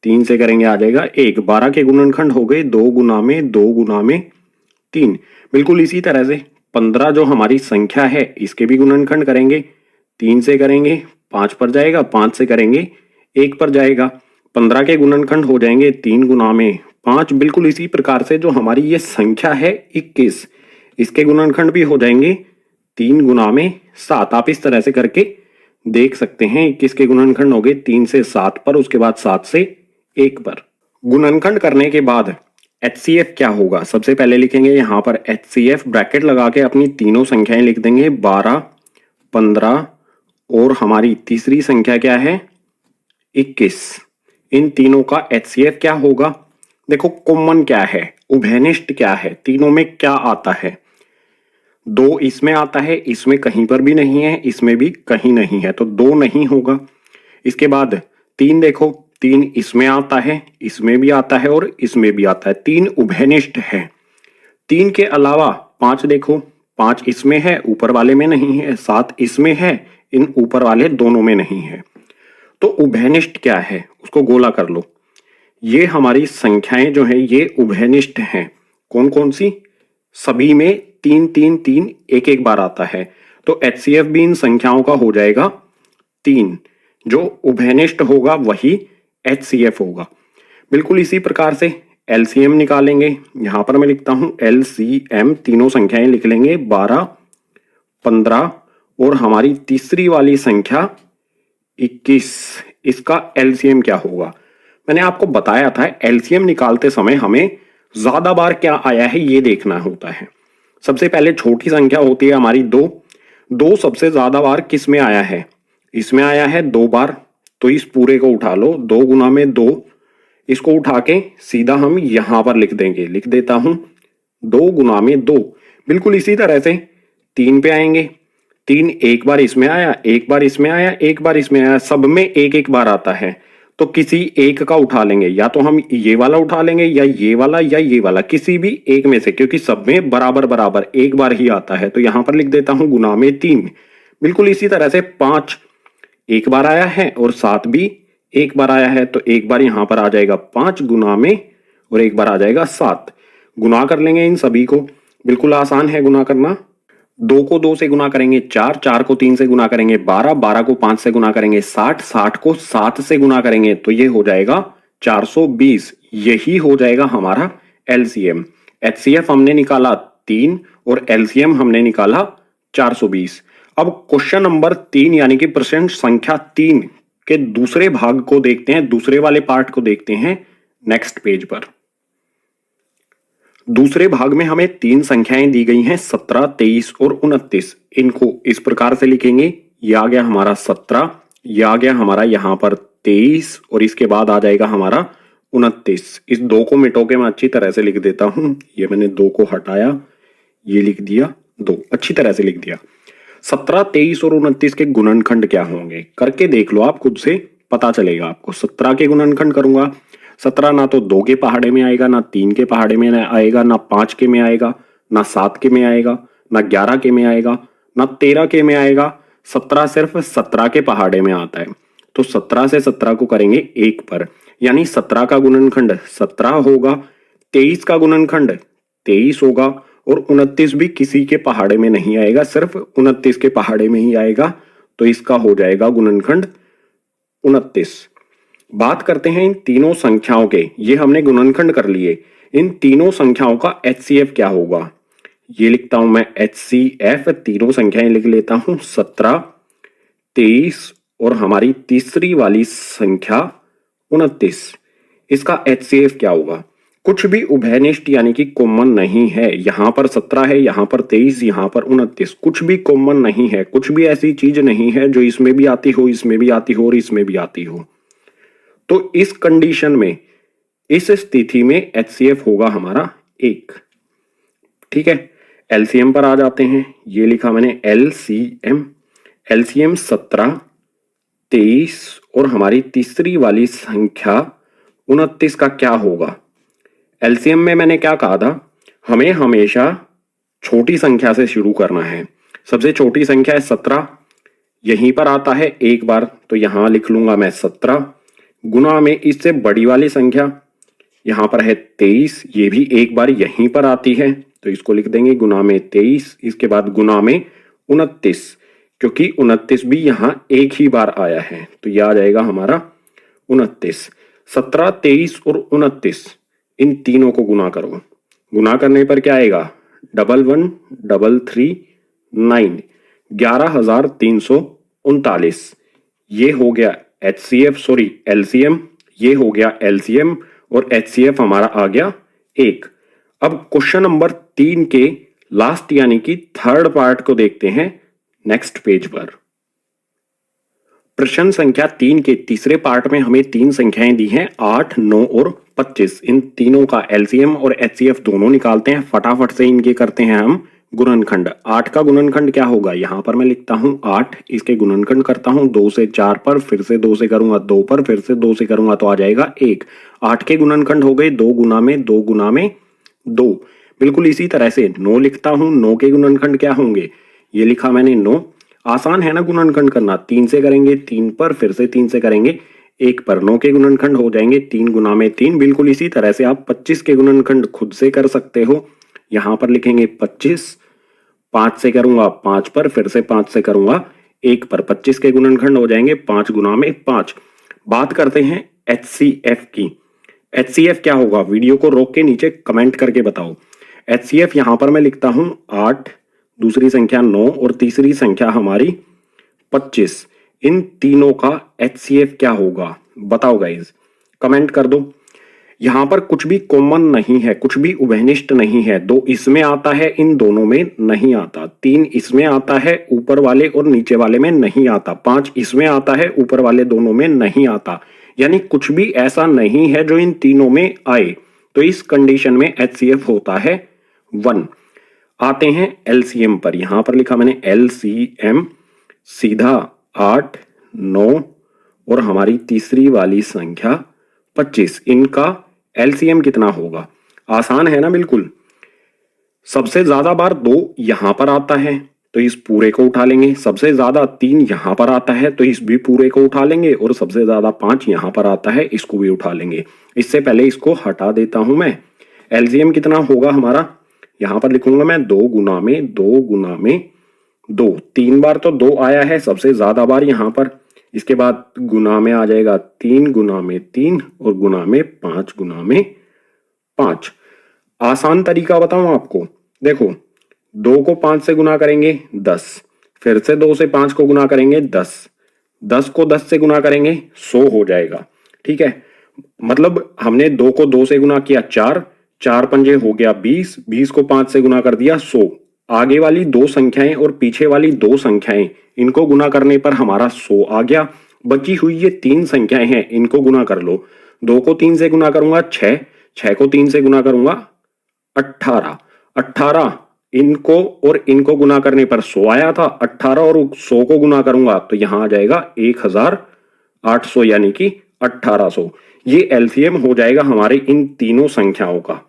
3 से करेंगे आ जाएगा 1। 12 के गुणनखंड हो गए 2 गुना में 2 गुना में 3। बिल्कुल इसी तरह से 15 जो हमारी संख्या है इसके भी गुणनखंड करेंगे। 3 से करेंगे 5 पर जाएगा, 5 से करेंगे 1 पर जाएगा। 15 के गुणनखंड हो जाएंगे 3 गुना में 5। बिल्कुल इसी प्रकार से जो हमारी ये संख्या है 21, इसके गुणनखंड भी हो जाएंगे 3 गुना में 7। आप इस तरह से करके देख सकते हैं। 21 के गुणनखंड हो गए 3 से 7 पर, उसके बाद 7 से 1 पर। गुणनखंड करने के बाद HCF क्या होगा? सबसे पहले लिखेंगे यहां पर HCF, ब्रैकेट लगा के अपनी तीनों संख्याएं लिख देंगे, 12, 15 और हमारी तीसरी संख्या क्या है 21। इन तीनों का HCF क्या होगा? देखो कॉमन क्या है, उभयनिष्ठ क्या है, तीनों में क्या आता है? 2 इसमें आता है, इसमें कहीं पर भी नहीं है, इसमें भी कहीं नहीं है, तो 2 नहीं होगा। इसके बाद 3 देखो, 3 इसमें आता है, इसमें भी आता है और इसमें भी आता है, 3 उभयनिष्ठ है। 3 के अलावा 5 देखो, 5 इसमें है, ऊपर वाले में नहीं है, 7 इसमें है, इन ऊपर वाले दोनों में नहीं है। तो उभयनिष्ठ क्या है उसको गोला कर लो। ये हमारी संख्याएं जो है ये उभयनिष्ठ हैं। कौन कौन सी? सभी में 3 3 3 एक एक बार आता है। तो HCF भी इन संख्याओं का हो जाएगा 3। जो उभयनिष्ठ होगा वही HCF होगा। बिल्कुल इसी प्रकार से LCM निकालेंगे। यहां पर मैं लिखता हूं LCM, तीनों संख्याएं लिख लेंगे 12, 15 और हमारी तीसरी वाली संख्या 21। इसका LCM क्या होगा? मैंने आपको बताया था LCM निकालते समय हमें ज्यादा बार क्या आया है ये देखना होता है। सबसे पहले छोटी संख्या होती है हमारी 2। 2 सबसे ज्यादा बार किस में आया है? इसमें आया है 2 बार। तो इस पूरे को उठा लो, 2 गुना में 2, इसको उठा के सीधा हम यहां पर लिख देंगे। लिख देता हूं 2 गुना में 2। बिल्कुल इसी तरह से 3 पे आएंगे। 3 एक बार इसमें आया, एक बार इसमें आया, एक बार इसमें आया, सब में एक एक बार आता है। तो किसी एक का उठा लेंगे, या तो हम ये वाला उठा लेंगे या ये वाला, किसी भी एक में से, क्योंकि सब में बराबर बराबर एक बार ही आता है। तो यहां पर लिख देता हूं गुना में 3। बिल्कुल इसी तरह से 5 एक बार आया है और 7 भी एक बार आया है। तो एक बार यहां पर आ जाएगा 5 गुना में और एक बार आ जाएगा 7। गुना कर लेंगे इन सभी को। बिल्कुल आसान है गुना करना। 2 को 2 से गुना करेंगे 4, 4 को 3 से गुना करेंगे 12, 12 को 5 से गुना करेंगे 60, 60 को 7 से गुना करेंगे तो ये हो जाएगा 420। यही हो जाएगा हमारा LCM। HCF हमने निकाला 3 और LCM हमने निकाला 420। अब क्वेश्चन नंबर 3 यानी कि प्रश्न संख्या 3 के दूसरे भाग को देखते हैं, दूसरे वाले पार्ट को देखते हैं नेक्स्ट पेज पर। दूसरे भाग में हमें तीन संख्याएं दी गई हैं 17, 23 और 29। इनको इस प्रकार से लिखेंगे, यह आ गया हमारा 17, यह आ गया हमारा यहां पर 23 और इसके बाद आ जाएगा हमारा 29। इस दो को मिटो के मैं अच्छी तरह से लिख देता हूं। ये मैंने दो को हटाया, ये लिख दिया दो, अच्छी तरह से लिख दिया। 17, 23 और 29 के गुणनखंड क्या होंगे करके देख लो, आप खुद से पता चलेगा आपको। 17 के गुणनखंड करूंगा, 17 ना तो 2 के पहाड़े में आएगा, ना 3 के पहाड़े में आएगा, ना 5 के में आएगा, ना 7 के में आएगा, ना 11 के में आएगा, ना 13 के में आएगा। 17 सिर्फ 17 के पहाड़े में आता है। तो 17 से 17 को करेंगे 1 पर, यानी 17 का गुणनखंड 17 होगा, 23 का गुणनखंड 23 होगा और 29 भी किसी के पहाड़े में नहीं आएगा, सिर्फ 29 के पहाड़े में ही आएगा। तो इसका हो जाएगा गुणनखंड 29। बात करते हैं इन तीनों संख्याओं के, ये हमने गुणनखंड कर लिए। इन तीनों संख्याओं का HCF क्या होगा, ये लिखता हूं मैं HCF। तीनों संख्याएं लिख लेता हूं, 17, 23 और हमारी तीसरी वाली संख्या 29। इसका HCF क्या होगा? कुछ भी उभयनिष्ठ यानी कि कॉमन नहीं है। यहां पर 17 है, यहां पर 23, यहां पर 29, कुछ भी कॉमन नहीं है। कुछ भी ऐसी चीज नहीं है जो इसमें भी आती हो, इसमें भी आती हो और इसमें भी आती हो। तो इस कंडीशन में, इस स्थिति में HCF होगा हमारा 1। ठीक है, LCM पर आ जाते हैं। ये लिखा मैंने LCM। LCM 17, 23 और हमारी तीसरी वाली संख्या 29 का क्या होगा? LCM में मैंने क्या कहा था, हमें हमेशा छोटी संख्या से शुरू करना है। सबसे छोटी संख्या है 17, यहीं पर आता है एक बार, तो यहां लिख लूंगा मैं 17, गुना में इससे बड़ी वाली संख्या यहां पर है 23, ये भी एक बार यहीं पर आती है, तो इसको लिख देंगे गुना में 23। इसके बाद गुना में 29, क्योंकि 29 भी यहां एक ही बार आया है, तो यह आ जाएगा हमारा 29। 17, 23 और 29, इन तीनों को गुना करो। गुना करने पर क्या आएगा? 11,339, 11,339। ये हो गया HCF, सॉरी LCM, ये हो गया LCM और HCF हमारा आ गया 1। अब क्वेश्चन नंबर 3 के लास्ट यानी कि थर्ड पार्ट को देखते हैं नेक्स्ट पेज पर। प्रश्न संख्या 3 के तीसरे पार्ट में हमें तीन संख्याएं दी हैं 8, 9 और 25। इन तीनों का LCM और HCF दोनों निकालते हैं। फटाफट से इनके करते हैं हम गुणनखंड। 8 का गुणनखंड क्या होगा? यहां पर मैं लिखता हूं 8, इसके गुणनखंड करता हूं 2 से 4 पर, फिर से 2 से करूंगा 2 पर, फिर से 2 से करूंगा तो आ जाएगा 1। 8 के गुणनखंड हो गए 2 गुना में 2 गुना में 2। बिल्कुल इसी तरह से 9 लिखता हूं, 9 के गुणनखंड क्या होंगे? ये लिखा मैंने 9। आसान है ना गुणनखंड करना, 3 से करेंगे 3 पर, फिर से 3 से करेंगे 1 पर। 9 के गुणनखंड हो जाएंगे 3 गुना में 3। बिल्कुल इसी तरह से आप 25 के गुणनखंड खुद से कर सकते हो। यहां पर लिखेंगे 25, 5 से करूंगा 5 पर, फिर से 5 से करूंगा 1 पर। 25 के गुणनखंड हो जाएंगे 5 गुना में 5। बात करते हैं HCF की। HCF क्या होगा? वीडियो को रोक के नीचे कमेंट करके बताओ। HCF यहां पर मैं लिखता हूं 8, दूसरी संख्या 9 और तीसरी संख्या हमारी 25। इन तीनों का HCF क्या होगा? बताओ गाइज, कमेंट कर दो। यहां पर कुछ भी कॉमन नहीं है, कुछ भी उभयनिष्ठ नहीं है। 2 इसमें आता है, इन दोनों में नहीं आता। 3 इसमें आता है, ऊपर वाले और नीचे वाले में नहीं आता। 5 इसमें आता है, ऊपर वाले दोनों में नहीं आता। यानी कुछ भी ऐसा नहीं है जो इन तीनों में आए। तो इस कंडीशन में HCF होता है 1। आते हैं LCM पर। यहां पर लिखा मैंने LCM, सीधा 8, 9 और हमारी तीसरी वाली संख्या 25। इनका LCM कितना होगा? आसान है ना बिल्कुल। सबसे ज्यादा बार 2 यहां पर आता है, तो इस पूरे को उठा लेंगे। सबसे ज्यादा 3 यहां पर आता है, तो इस भी पूरे को उठा लेंगे। और सबसे ज्यादा 5 यहां पर आता है, इसको भी उठा लेंगे। इससे पहले इसको हटा देता हूं मैं। LCM कितना होगा हमारा? यहां पर लिखूंगा मैं 2 गुना में 2 गुना में 2। 3 बार तो 2 आया है, सबसे ज्यादा बार यहां पर। इसके बाद गुना में आ जाएगा 3 गुना में 3 और गुना में 5 गुना में 5। आसान तरीका बताऊं आपको, देखो 2 को 5 से गुना करेंगे 10, फिर से 2 से 5 को गुना करेंगे 10, 10 को 10 से गुना करेंगे 100 हो जाएगा। ठीक है, मतलब हमने 2 को 2 से गुना किया 4, 4 पंजे हो गया 20, 20 को 5 से गुना कर दिया 100। आगे वाली दो संख्याएं और पीछे वाली दो संख्याएं, इनको गुना करने पर हमारा 100 आ गया। बची हुई ये तीन संख्याएं हैं, इनको गुना कर लो। 2 को 3 से गुना करूंगा 6, 6 को 3 से गुना करूंगा 18, 18 इनको और इनको गुना करने पर 100 आया था। 18 और 100 को गुना करूंगा तो यहां आ जाएगा 1800 यानी कि 1800। ये एलसीएम हो जाएगा हमारे इन तीनों संख्याओं का।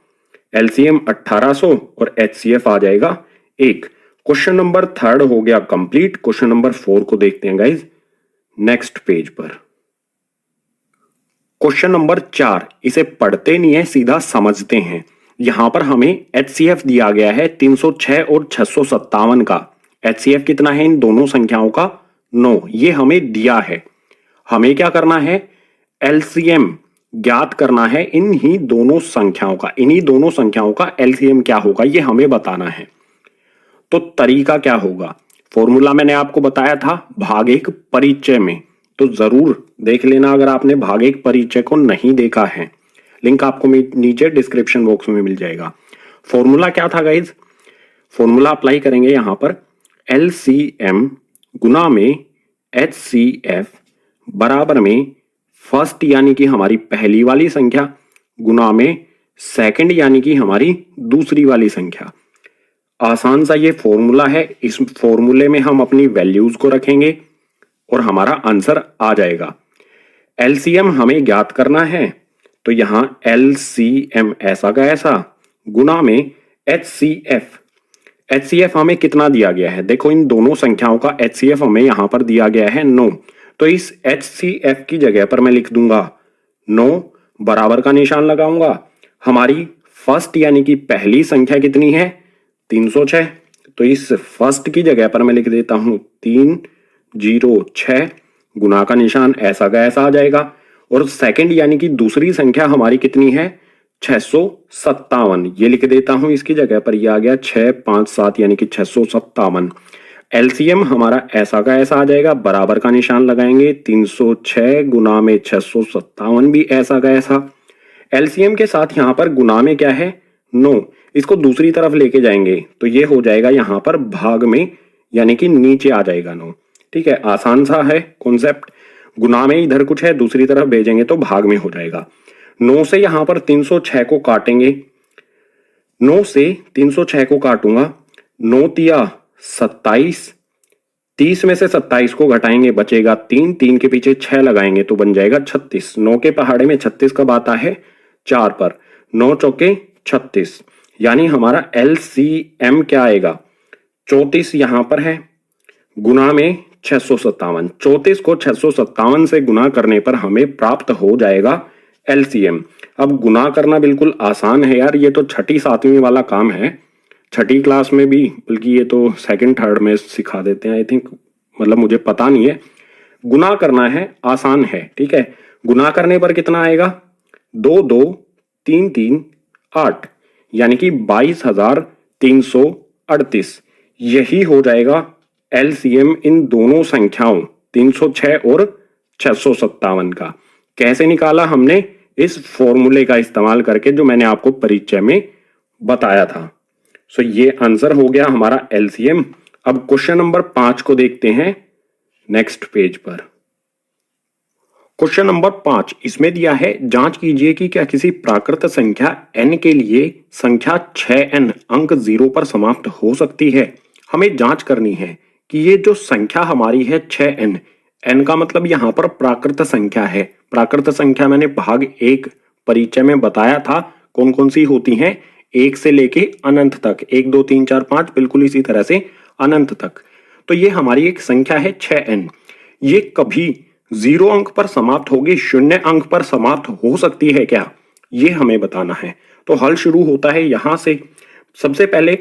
एलसीएम 1800 और एचसीएफ आ जाएगा 1। क्वेश्चन नंबर 3 हो गया कंप्लीट। क्वेश्चन नंबर 4 को देखते हैं गाइज नेक्स्ट पेज पर। क्वेश्चन नंबर 4, इसे पढ़ते नहीं है, सीधा समझते हैं। यहां पर हमें एचसीएफ दिया गया है 306 और 657 का। एचसीएफ कितना है इन दोनों संख्याओं का? 9। ये हमें दिया है। हमें क्या करना है? एलसीएम ज्ञात करना है इन्हीं दोनों संख्याओं का। इन्हीं दोनों संख्याओं का एलसीएम क्या होगा ये हमें बताना है। तो तरीका क्या होगा? फॉर्मूला मैंने आपको बताया था भाग 1 परिचय में, तो जरूर देख लेना अगर आपने भाग 1 परिचय को नहीं देखा है। लिंक आपको नीचे डिस्क्रिप्शन बॉक्स में मिल जाएगा। फॉर्मूला क्या था गाइज? फॉर्मूला अप्लाई करेंगे यहां पर एलसीएम गुना में एचसीएफ बराबर में फर्स्ट यानी कि हमारी पहली वाली संख्या गुना में सेकंड यानी कि हमारी दूसरी वाली संख्या। आसान सा ये फॉर्मूला है। इस फॉर्मूले में हम अपनी वैल्यूज को रखेंगे और हमारा आंसर आ जाएगा। एलसीएम हमें ज्ञात करना है, तो यहां एलसीएम ऐसा का ऐसा गुना में एचसीएफ। एचसीएफ हमें कितना दिया गया है? देखो इन दोनों संख्याओं का एचसीएफ हमें यहां पर दिया गया है 9। तो इस एचसीएफ की जगह पर मैं लिख दूंगा 9, बराबर का निशान लगाऊंगा। हमारी फर्स्ट यानी कि पहली संख्या कितनी है? 306। तो इस फर्स्ट की जगह पर मैं लिख देता हूं 306, गुना का निशान ऐसा का ऐसा आ जाएगा। और सेकंड यानी कि दूसरी संख्या हमारी कितनी है? 657। ये लिख देता हूं इसकी जगह पर, ये आ गया 657 यानी कि 657। एलसीएम हमारा ऐसा का ऐसा आ जाएगा, बराबर का निशान लगाएंगे। 306 गुना में 657 भी ऐसा का ऐसा। एलसीएम के साथ यहां पर गुना में क्या है? 9। इसको दूसरी तरफ लेके जाएंगे तो ये हो जाएगा यहां पर भाग में, यानी कि नीचे आ जाएगा 9। ठीक है, आसान सा है कॉन्सेप्ट। गुना में इधर कुछ है, दूसरी तरफ भेजेंगे तो भाग में हो जाएगा। 9 से यहां पर 306 को काटेंगे। 9 से 306 को काटूंगा, 9 तिया 27, 30 में से 27 को घटाएंगे बचेगा 3, 3 के पीछे 6 लगाएंगे तो बन जाएगा 36। 9 के पहाड़े में 36 कब आता है? 4 पर। 9 चौके 36, यानी हमारा एलसीएम क्या आएगा? 34 यहां पर है गुना में 657। 34 को 657 से गुना करने पर हमें प्राप्त हो जाएगा एलसीएम। अब गुना करना बिल्कुल आसान है यार, ये तो 6ठी 7वीं वाला काम है। 6ठी क्लास में भी, बल्कि ये तो सेकंड थर्ड में सिखा देते हैं आई थिंक, मतलब मुझे पता नहीं है। गुना करना है, आसान है। ठीक है, गुना करने पर कितना आएगा? 2 2 3 3 8, यानी कि 22,338। यही हो जाएगा एलसीएम इन दोनों संख्याओं 306 और 657 का। कैसे निकाला हमने? इस फॉर्मूले का इस्तेमाल करके जो मैंने आपको परिचय में बताया था। सो ये आंसर हो गया हमारा एलसीएम। अब क्वेश्चन नंबर 5 को देखते हैं नेक्स्ट पेज पर। क्वेश्चन नंबर 5 इसमें दिया है, जांच कीजिए कि क्या किसी प्राकृत संख्या n के लिए संख्या 6n अंक 0 पर समाप्त हो सकती है। हमें जांच करनी है कि ये जो संख्या हमारी है 6n, n का मतलब यहां पर प्राकृत संख्या है। प्राकृत संख्या मैंने भाग 1 परिचय में बताया था कौन कौन सी होती हैं, 1 से लेके अनंत तक, 1 2 3 4 5, बिल्कुल इसी तरह से अनंत तक। तो ये हमारी एक संख्या है 6n। ये कभी 0 अंक पर समाप्त होगी, 0 अंक पर समाप्त हो सकती है क्या, ये हमें बताना है। तो हल शुरू होता है यहां से। सबसे पहले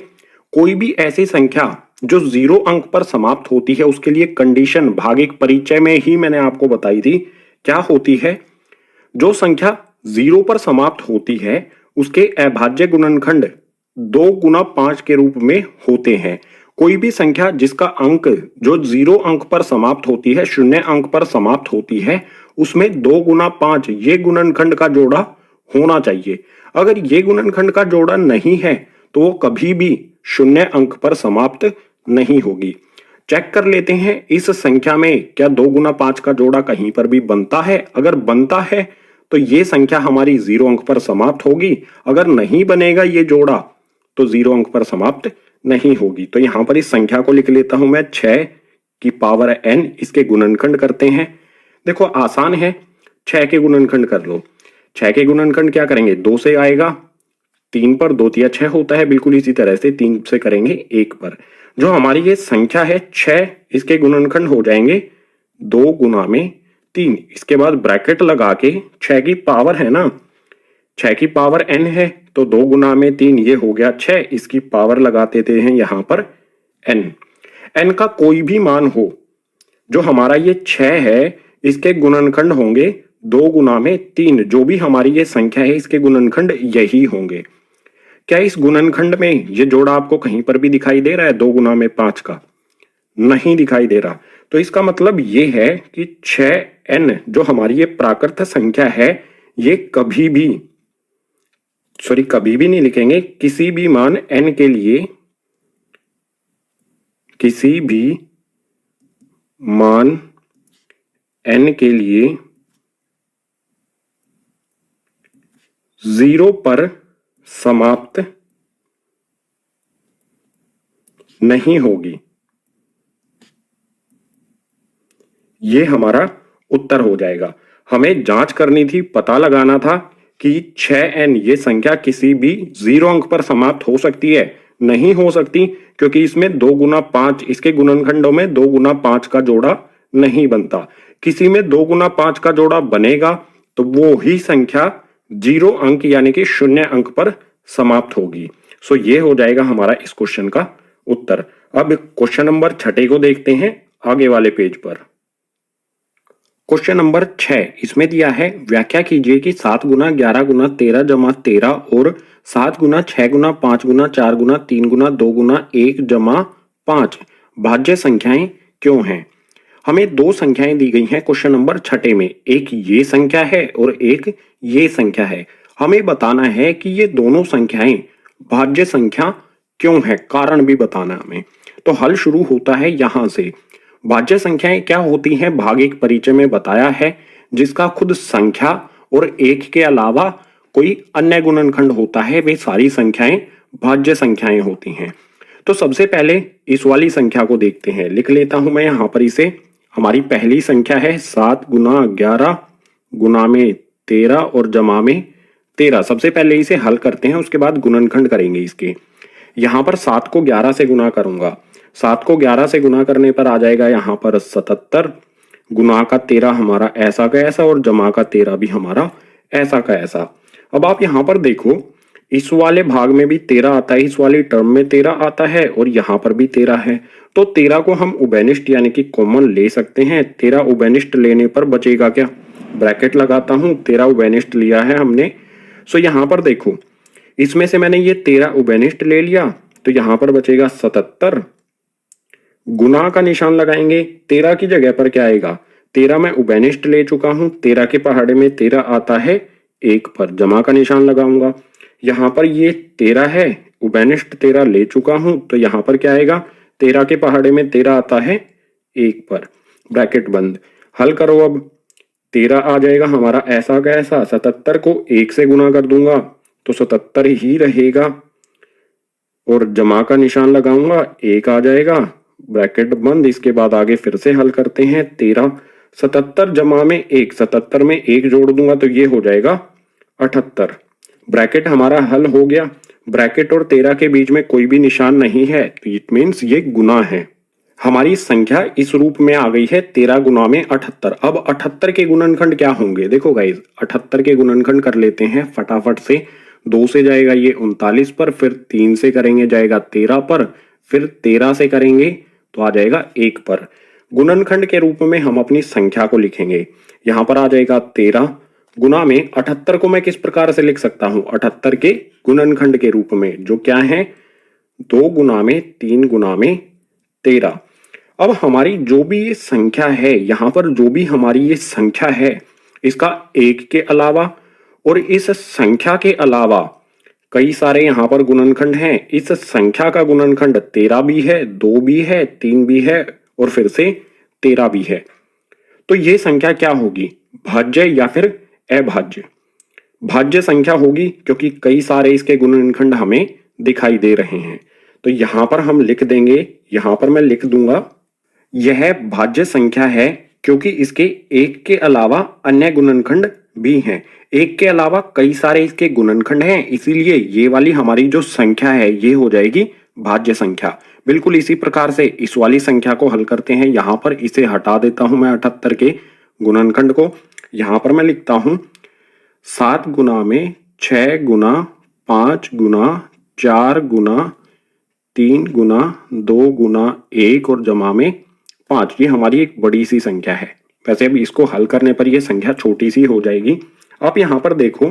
कोई भी ऐसी संख्या जो 0 अंक पर समाप्त होती है उसके लिए कंडीशन भाग 1 परिचय में ही मैंने आपको बताई थी। क्या होती है? जो संख्या 0 पर समाप्त होती है उसके अभाज्य गुणनखंड 2 गुना 5 के रूप में होते हैं। कोई भी संख्या जिसका अंक जो 0 अंक पर समाप्त होती है, 0 अंक पर समाप्त होती है, उसमें 2 गुना 5 ये गुणनखंड का जोड़ा होना चाहिए। अगर ये गुणनखंड का जोड़ा नहीं है तो वो कभी भी 0 अंक पर समाप्त नहीं होगी। चेक कर लेते हैं इस संख्या में क्या 2 गुना 5 का जोड़ा कहीं पर भी बनता है। अगर बनता है तो ये संख्या हमारी 0 अंक पर समाप्त होगी। अगर नहीं बनेगा ये जोड़ा तो 0 अंक पर समाप्त नहीं होगी। तो यहां पर इस संख्या को लिख लेता हूं मैं 6 की पावर n, इसके गुणनखंड करते हैं। देखो आसान है, 6 के गुणनखंड कर लो। 6 के गुणनखंड क्या करेंगे, 2 से आएगा, 3 पर 2 तिया 6 होता है, बिल्कुल इसी तरह से 3 से करेंगे 1 पर। जो हमारी ये संख्या है 6, इसके गुणनखंड हो जाएंगे 2 गुना में 3। इसके बाद ब्रैकेट लगा के 6 की पावर है ना, 6 की पावर n है तो 2 गुना में 3 ये हो गया 6, इसकी पावर लगा देते हैं यहां पर n। n का कोई भी मान हो, जो हमारा ये 6 है इसके गुणनखंड होंगे 2 गुना में 3। जो भी हमारी ये संख्या है इसके गुणनखंड यही होंगे। क्या इस गुणनखंड में ये जोड़ा आपको कहीं पर भी दिखाई दे रहा है 2 गुना में 5 का? नहीं दिखाई दे रहा। तो इसका मतलब ये है कि 6n जो हमारी ये प्राकृत संख्या है ये कभी भी नहीं लिखेंगे, किसी भी मान n के लिए, किसी भी मान n के लिए 0 पर समाप्त नहीं होगी। ये हमारा उत्तर हो जाएगा। हमें जांच करनी थी, पता लगाना था कि 6n ये संख्या किसी भी 0 अंक पर समाप्त हो सकती है। नहीं हो सकती क्योंकि इसमें 2 गुना 5, इसके गुणनखंडों में 2 गुना 5 का जोड़ा नहीं बनता। किसी में 2 गुना 5 का जोड़ा बनेगा तो वो ही संख्या 0 अंक यानी कि 0 अंक पर समाप्त होगी। सो ये हो जाएगा हमारा इस क्वेश्चन का उत्तर। अब क्वेश्चन नंबर 6 को देखते हैं आगे वाले पेज पर। क्वेश्चन नंबर 6 इसमें दिया है, व्याख्या कीजिए कि 7 गुना 11 गुना 13 जमा 13 और 7 गुना 6 गुना 5 गुना 4 गुना 3 गुना 2 गुना 1 जमा 5 भाज्य संख्याएं क्यों हैं। हमें दो संख्याएं दी गई हैं क्वेश्चन नंबर 6 में, एक ये संख्या है और एक ये संख्या है। हमें बताना है कि ये दोनों संख्याएं भाज्य संख्या क्यों है, कारण भी बताना हमें। तो हल शुरू होता है यहां से। भाज्य संख्याएं क्या होती हैं, भाग एक परिचय में बताया है, जिसका खुद संख्या और एक के अलावा कोई अन्य गुणनखंड होता है, वे सारी संख्याएं भाज्य संख्याएं होती हैं। तो सबसे पहले इस वाली संख्या को देखते हैं, लिख लेता हूं मैं यहां पर इसे। हमारी पहली संख्या है 7 गुना 11 गुना में 13 और जमा में 13। सबसे पहले इसे हल करते हैं, उसके बाद गुणनखंड करेंगे इसके। यहां पर 7 को 11 से गुना करूंगा, 7 को 11 से गुना करने पर आ जाएगा यहाँ पर 77, गुना का 13 हमारा ऐसा का ऐसा और जमा का 13 भी हमारा ऐसा का ऐसा। अब आप यहाँ पर देखो, इस वाले भाग में भी 13 आता है, इस वाली टर्म में 13 आता है और यहाँ पर भी 13 है। तो 13 को हम उभयनिष्ठ यानी कि कॉमन ले सकते हैं। 13 उभयनिष्ठ लेने पर बचेगा क्या, ब्रैकेट लगाता हूं, 13 उभयनिष्ठ लिया है हमने। सो यहाँ पर देखो, इसमें से मैंने ये 13 उभयनिष्ठ ले लिया तो यहाँ पर बचेगा 77, गुना का निशान लगाएंगे, 13 की जगह पर क्या आएगा, 13 मैं उभयनिष्ठ ले चुका हूं, 13 के पहाड़े में 13 आता है 1 पर, जमा का निशान लगाऊंगा। यहां पर ये 13 है, उभयनिष्ठ 13 ले चुका हूं तो यहां पर क्या आएगा, 13 के पहाड़े में 13 आता है 1 पर, ब्रैकेट बंद। हल करो, अब 13 आ जाएगा हमारा ऐसा का ऐसा। 77 को 1 से गुना कर दूंगा तो 77 ही रहेगा और जमा का निशान लगाऊंगा, 1 आ जाएगा, ब्रैकेट बंद। इसके बाद आगे फिर से हल करते हैं। 13 77 जमा में 1, 77 में 1 जोड़ दूंगा तो ये हो जाएगा 78, ब्रैकेट हमारा हल हो गया। ब्रैकेट और 13 के बीच में कोई भी निशान नहीं है तो इट मीन्स ये गुना है। हमारी संख्या इस रूप में आ गई है 13 गुना में 78। अब 78 के गुणनखंड क्या होंगे, देखो गाइज 78 के गुणनखंड कर लेते हैं फटाफट से। 2 से जाएगा ये 39 पर, फिर 3 से करेंगे जाएगा 13 पर, फिर 13 से करेंगे तो आ जाएगा 1 पर। गुणनखंड के रूप में हम अपनी संख्या को लिखेंगे। यहां पर आ जाएगा 13 गुना में 78 को मैं किस प्रकार से लिख सकता हूं, 78 के गुणनखंड के रूप में, जो क्या है 2 गुना में 3 गुना में 13। अब हमारी जो भी ये संख्या है, यहाँ पर जो भी हमारी ये संख्या है, इसका 1 के अलावा और इस संख्या के अलावा कई सारे यहाँ पर गुणनखंड हैं। इस संख्या का गुणनखंड 13 भी है, 2 भी है, 3 भी है और फिर से 13 भी है। तो ये संख्या क्या होगी? भाज्य या फिर अभाज्य? भाज्य संख्या होगी, क्योंकि कई सारे इसके गुणनखंड हमें दिखाई दे रहे हैं। तो यहां पर हम लिख देंगे, यहां पर मैं लिख दूंगा यह भाज्य संख्या है, क्योंकि इसके 1 के अलावा अन्य गुणनखंड भी हैं। 1 के अलावा कई सारे इसके गुणनखंड हैं, इसीलिए ये वाली हमारी जो संख्या है ये हो जाएगी भाज्य संख्या। बिल्कुल इसी प्रकार से इस वाली संख्या को हल करते हैं। यहां पर इसे हटा देता हूं मैं 78 के गुणनखंड को। यहां पर मैं लिखता हूं 7 गुना में 6 गुना 5 गुना 4 गुना 3 गुना 2 गुना 1 और जमा में 5। ये हमारी एक बड़ी सी संख्या है। वैसे अब इसको हल करने पर यह संख्या छोटी सी हो जाएगी। आप यहाँ पर देखो,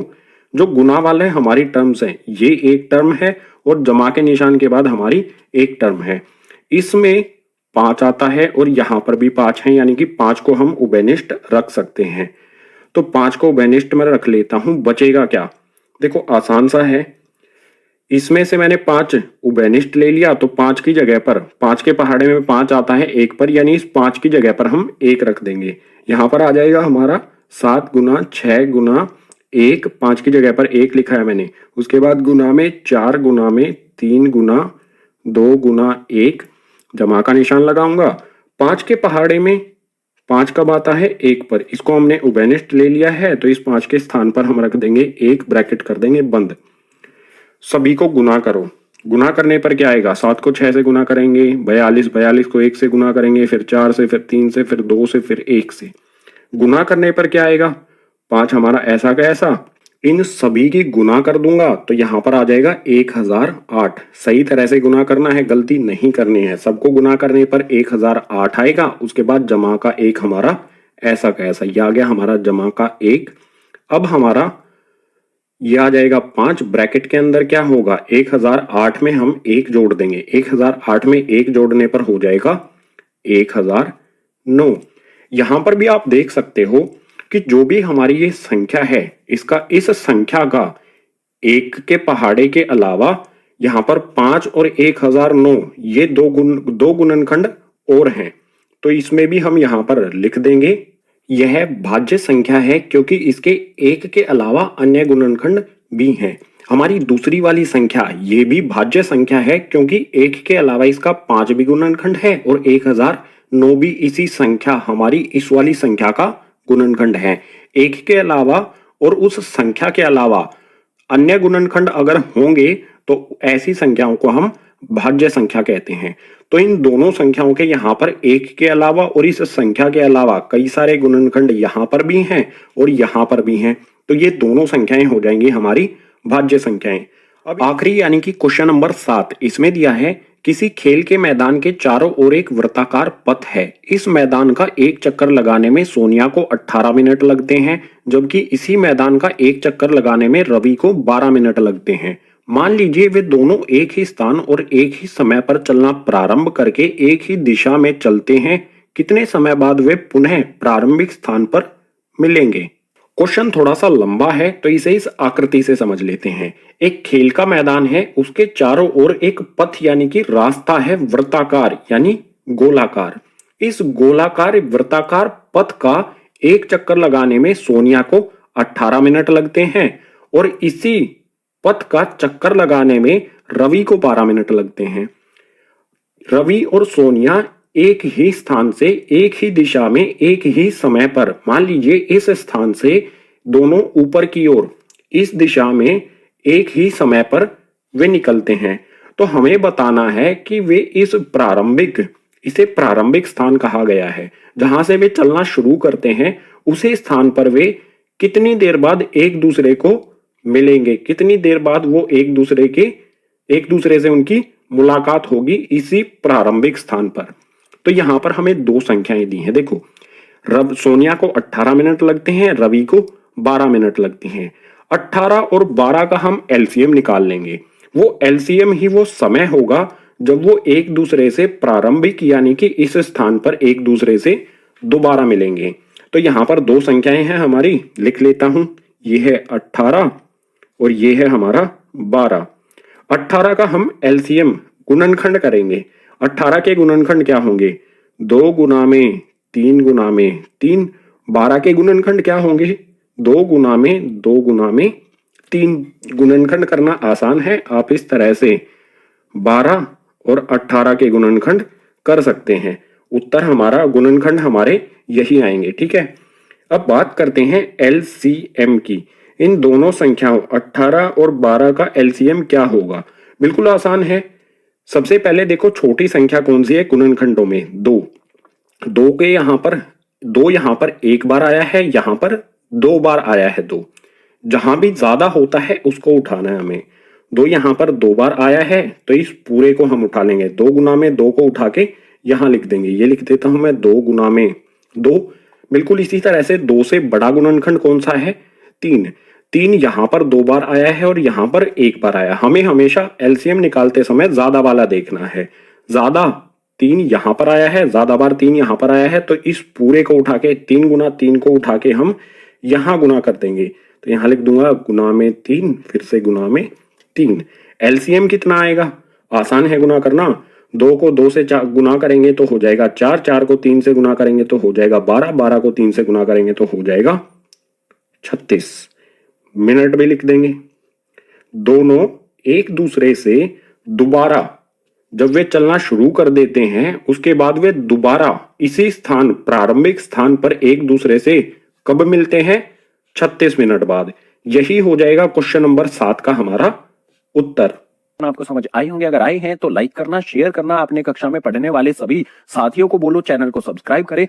जो गुना वाले हमारी टर्म्स हैं, ये एक टर्म है और जमा के निशान के बाद हमारी एक टर्म है। इसमें 5 आता है और यहाँ पर भी 5 है, यानी कि 5 को हम उभयनिष्ठ रख सकते हैं। तो 5 को उभयनिष्ठ में रख लेता हूं। बचेगा क्या? देखो आसान सा है। इसमें से मैंने 5 उभयनिष्ठ ले लिया, तो 5 की जगह पर 5 के पहाड़े में 5 आता है 1 पर, यानी इस 5 की जगह पर हम 1 रख देंगे। यहां पर आ जाएगा हमारा 7 गुना 6 गुना 1, 5 की जगह पर 1 लिखा है मैंने। उसके बाद गुना में 4 गुना में 3 गुना 2 गुना 1, जमा का निशान लगाऊंगा। 5 के पहाड़े में 5 कब आता है? 1 पर। इसको हमने उभयनिष्ठ ले लिया है, तो इस 5 के स्थान पर हम रख देंगे 1, ब्रैकेट कर देंगे बंद। सभी को गुना करो। गुना करने पर क्या आएगा? 7 को 6 से गुना करेंगे, 42, 42 को 1 से गुना करेंगे, फिर 4 से, फिर 3 से, फिर 2 से, फिर 1 से। गुना करने पर क्या आएगा? 5 हमारा ऐसा का ऐसा। इन सभी की गुना कर दूंगा तो यहां पर आ जाएगा 1008। सही तरह से गुना करना है, गलती नहीं करनी है। सबको गुना करने पर 1008 आएगा। उसके बाद जमा का 1 हमारा ऐसा का ऐसा, ये आ गया हमारा जमा का 1। अब हमारा ये आ जाएगा 5। ब्रैकेट के अंदर क्या होगा? 1008 में हम 1 जोड़ देंगे। 1008 में 1 जोड़ने पर हो जाएगा 1009। यहां पर भी आप देख सकते हो कि जो भी हमारी ये संख्या है, इसका इस संख्या का 1 के पहाड़े के अलावा यहां पर 5 और 1009 ये दो गुणनखंड और हैं। तो इसमें भी हम यहां पर लिख देंगे यह भाज्य संख्या है, क्योंकि इसके 1 के अलावा अन्य गुणनखंड भी हैं। हमारी दूसरी वाली संख्या ये भी भाज्य संख्या है, क्योंकि 1 के अलावा इसका 5 भी गुणनखंड है और 1009 भी इसी संख्या, हमारी इस वाली संख्या का गुणनखंड है। 1 के अलावा और उस संख्या के अलावा अन्य गुणनखंड अगर होंगे तो ऐसी संख्याओं को हम भाज्य संख्या कहते हैं। तो इन दोनों संख्याओं के यहाँ पर 1 के अलावा और इस संख्या के अलावा कई सारे गुणनखंड यहाँ पर भी हैं और यहाँ पर भी हैं। तो ये दोनों संख्याएं हो जाएंगी हमारी भाज्य संख्याएं। अब आखिरी यानी कि क्वेश्चन नंबर 7, इसमें दिया है किसी खेल के मैदान के चारों ओर एक वृत्ताकार पथ है। इस मैदान का एक चक्कर लगाने में सोनिया को 18 मिनट लगते हैं, जबकि इसी मैदान का एक चक्कर लगाने में रवि को 12 मिनट लगते हैं। मान लीजिए वे दोनों एक ही स्थान और एक ही समय पर चलना प्रारंभ करके एक ही दिशा में चलते हैं। कितने समय बाद वे पुनः प्रारंभिक स्थान पर मिलेंगे? क्वेश्चन थोड़ा सा लंबा है, तो इसे इस आकृति से समझ लेते हैं। एक खेल का मैदान है, उसके चारों ओर एक पथ यानी कि रास्ता है वृत्ताकार यानी गोलाकार। इस गोलाकार वृत्ताकार पथ का एक चक्कर लगाने में सोनिया को 18 मिनट लगते हैं और इसी पथ का चक्कर लगाने में रवि को 12 मिनट लगते हैं। रवि और सोनिया एक ही स्थान से एक ही दिशा में एक ही समय पर, मान लीजिए इस स्थान से दोनों ऊपर की ओर इस दिशा में एक ही समय पर वे निकलते हैं। तो हमें बताना है कि वे इसे प्रारंभिक स्थान कहा गया है, जहां से वे चलना शुरू करते हैं। उसी स्थान पर वे कितनी देर बाद एक दूसरे को मिलेंगे, कितनी देर बाद वो एक दूसरे से उनकी मुलाकात होगी इसी प्रारंभिक स्थान पर। तो यहां पर हमें दो संख्याएं दी हैं। देखो, सोनिया को 18 मिनट लगते हैं, रवि को 12 मिनट लगते हैं। 18 और 12 का हम एलसीएम निकाल लेंगे। वो एलसीएम ही वो समय होगा जब वो एक दूसरे से प्रारंभिक यानी कि इस स्थान पर एक दूसरे से दोबारा मिलेंगे। तो यहां पर दो संख्याएं हैं हमारी, लिख लेता हूं। ये है 18 और ये है हमारा 12। 18 का हम एलसीएम गुणनखंड करेंगे। 18 के गुणनखंड क्या होंगे? 2 गुना में 3 गुना में 3। 12 के गुणनखंड क्या होंगे? 2 गुना में 2 गुना में 3। गुणनखंड करना आसान है, आप इस तरह से 12 और 18 के गुणनखंड कर सकते हैं। उत्तर हमारा, गुणनखंड हमारे यही आएंगे। ठीक है, अब बात करते हैं एलसीएम की। इन दोनों संख्याओं 18 और 12 का एलसीएम क्या होगा? बिल्कुल आसान है। सबसे पहले देखो छोटी संख्या कौन सी है गुणनखंडों में? 2। 2 के यहां पर 2 यहां पर एक बार आया है, यहां पर 2 बार आया है 2। जहां भी ज्यादा होता है उसको उठाना है हमें। 2 यहां पर 2 बार आया है तो इस पूरे को हम उठा लेंगे। 2 गुना में 2 को उठा के यहां लिख देंगे। ये लिख देता हूं मैं 2 गुना में 2। बिल्कुल इसी तरह से 2 से बड़ा गुणनखंड कौन सा है? 3। 3 यहां पर 2 बार आया है और यहां पर 1 बार आया। हमें हमेशा एलसीएम निकालते समय ज्यादा वाला देखना है। ज्यादा 3 यहां पर आया है, ज्यादा बार 3 यहां पर आया है, तो इस पूरे को उठा के 3 गुना 3 को उठा के हम यहां गुना कर देंगे। तो यहां लिख दूंगा गुना में 3, फिर से गुना में 3। एलसीएम कितना आएगा? आसान है गुना करना। 2 को 2 से गुना करेंगे तो हो जाएगा 4, 4 को 3 से गुना करेंगे तो हो जाएगा 12, 12 को 3 से गुना करेंगे तो हो जाएगा 36। मिनट भी लिख देंगे। दोनों एक दूसरे से दोबारा जब वे चलना शुरू कर देते हैं उसके बाद वे दोबारा इसी स्थान, प्रारंभिक स्थान पर एक दूसरे से कब मिलते हैं? 36 मिनट बाद। यही हो जाएगा क्वेश्चन नंबर 7 का हमारा उत्तर। आपको समझ आई होंगे। अगर आई हैं तो लाइक करना, शेयर करना, अपने कक्षा में पढ़ने वाले सभी साथियों को बोलो चैनल को सब्सक्राइब करें।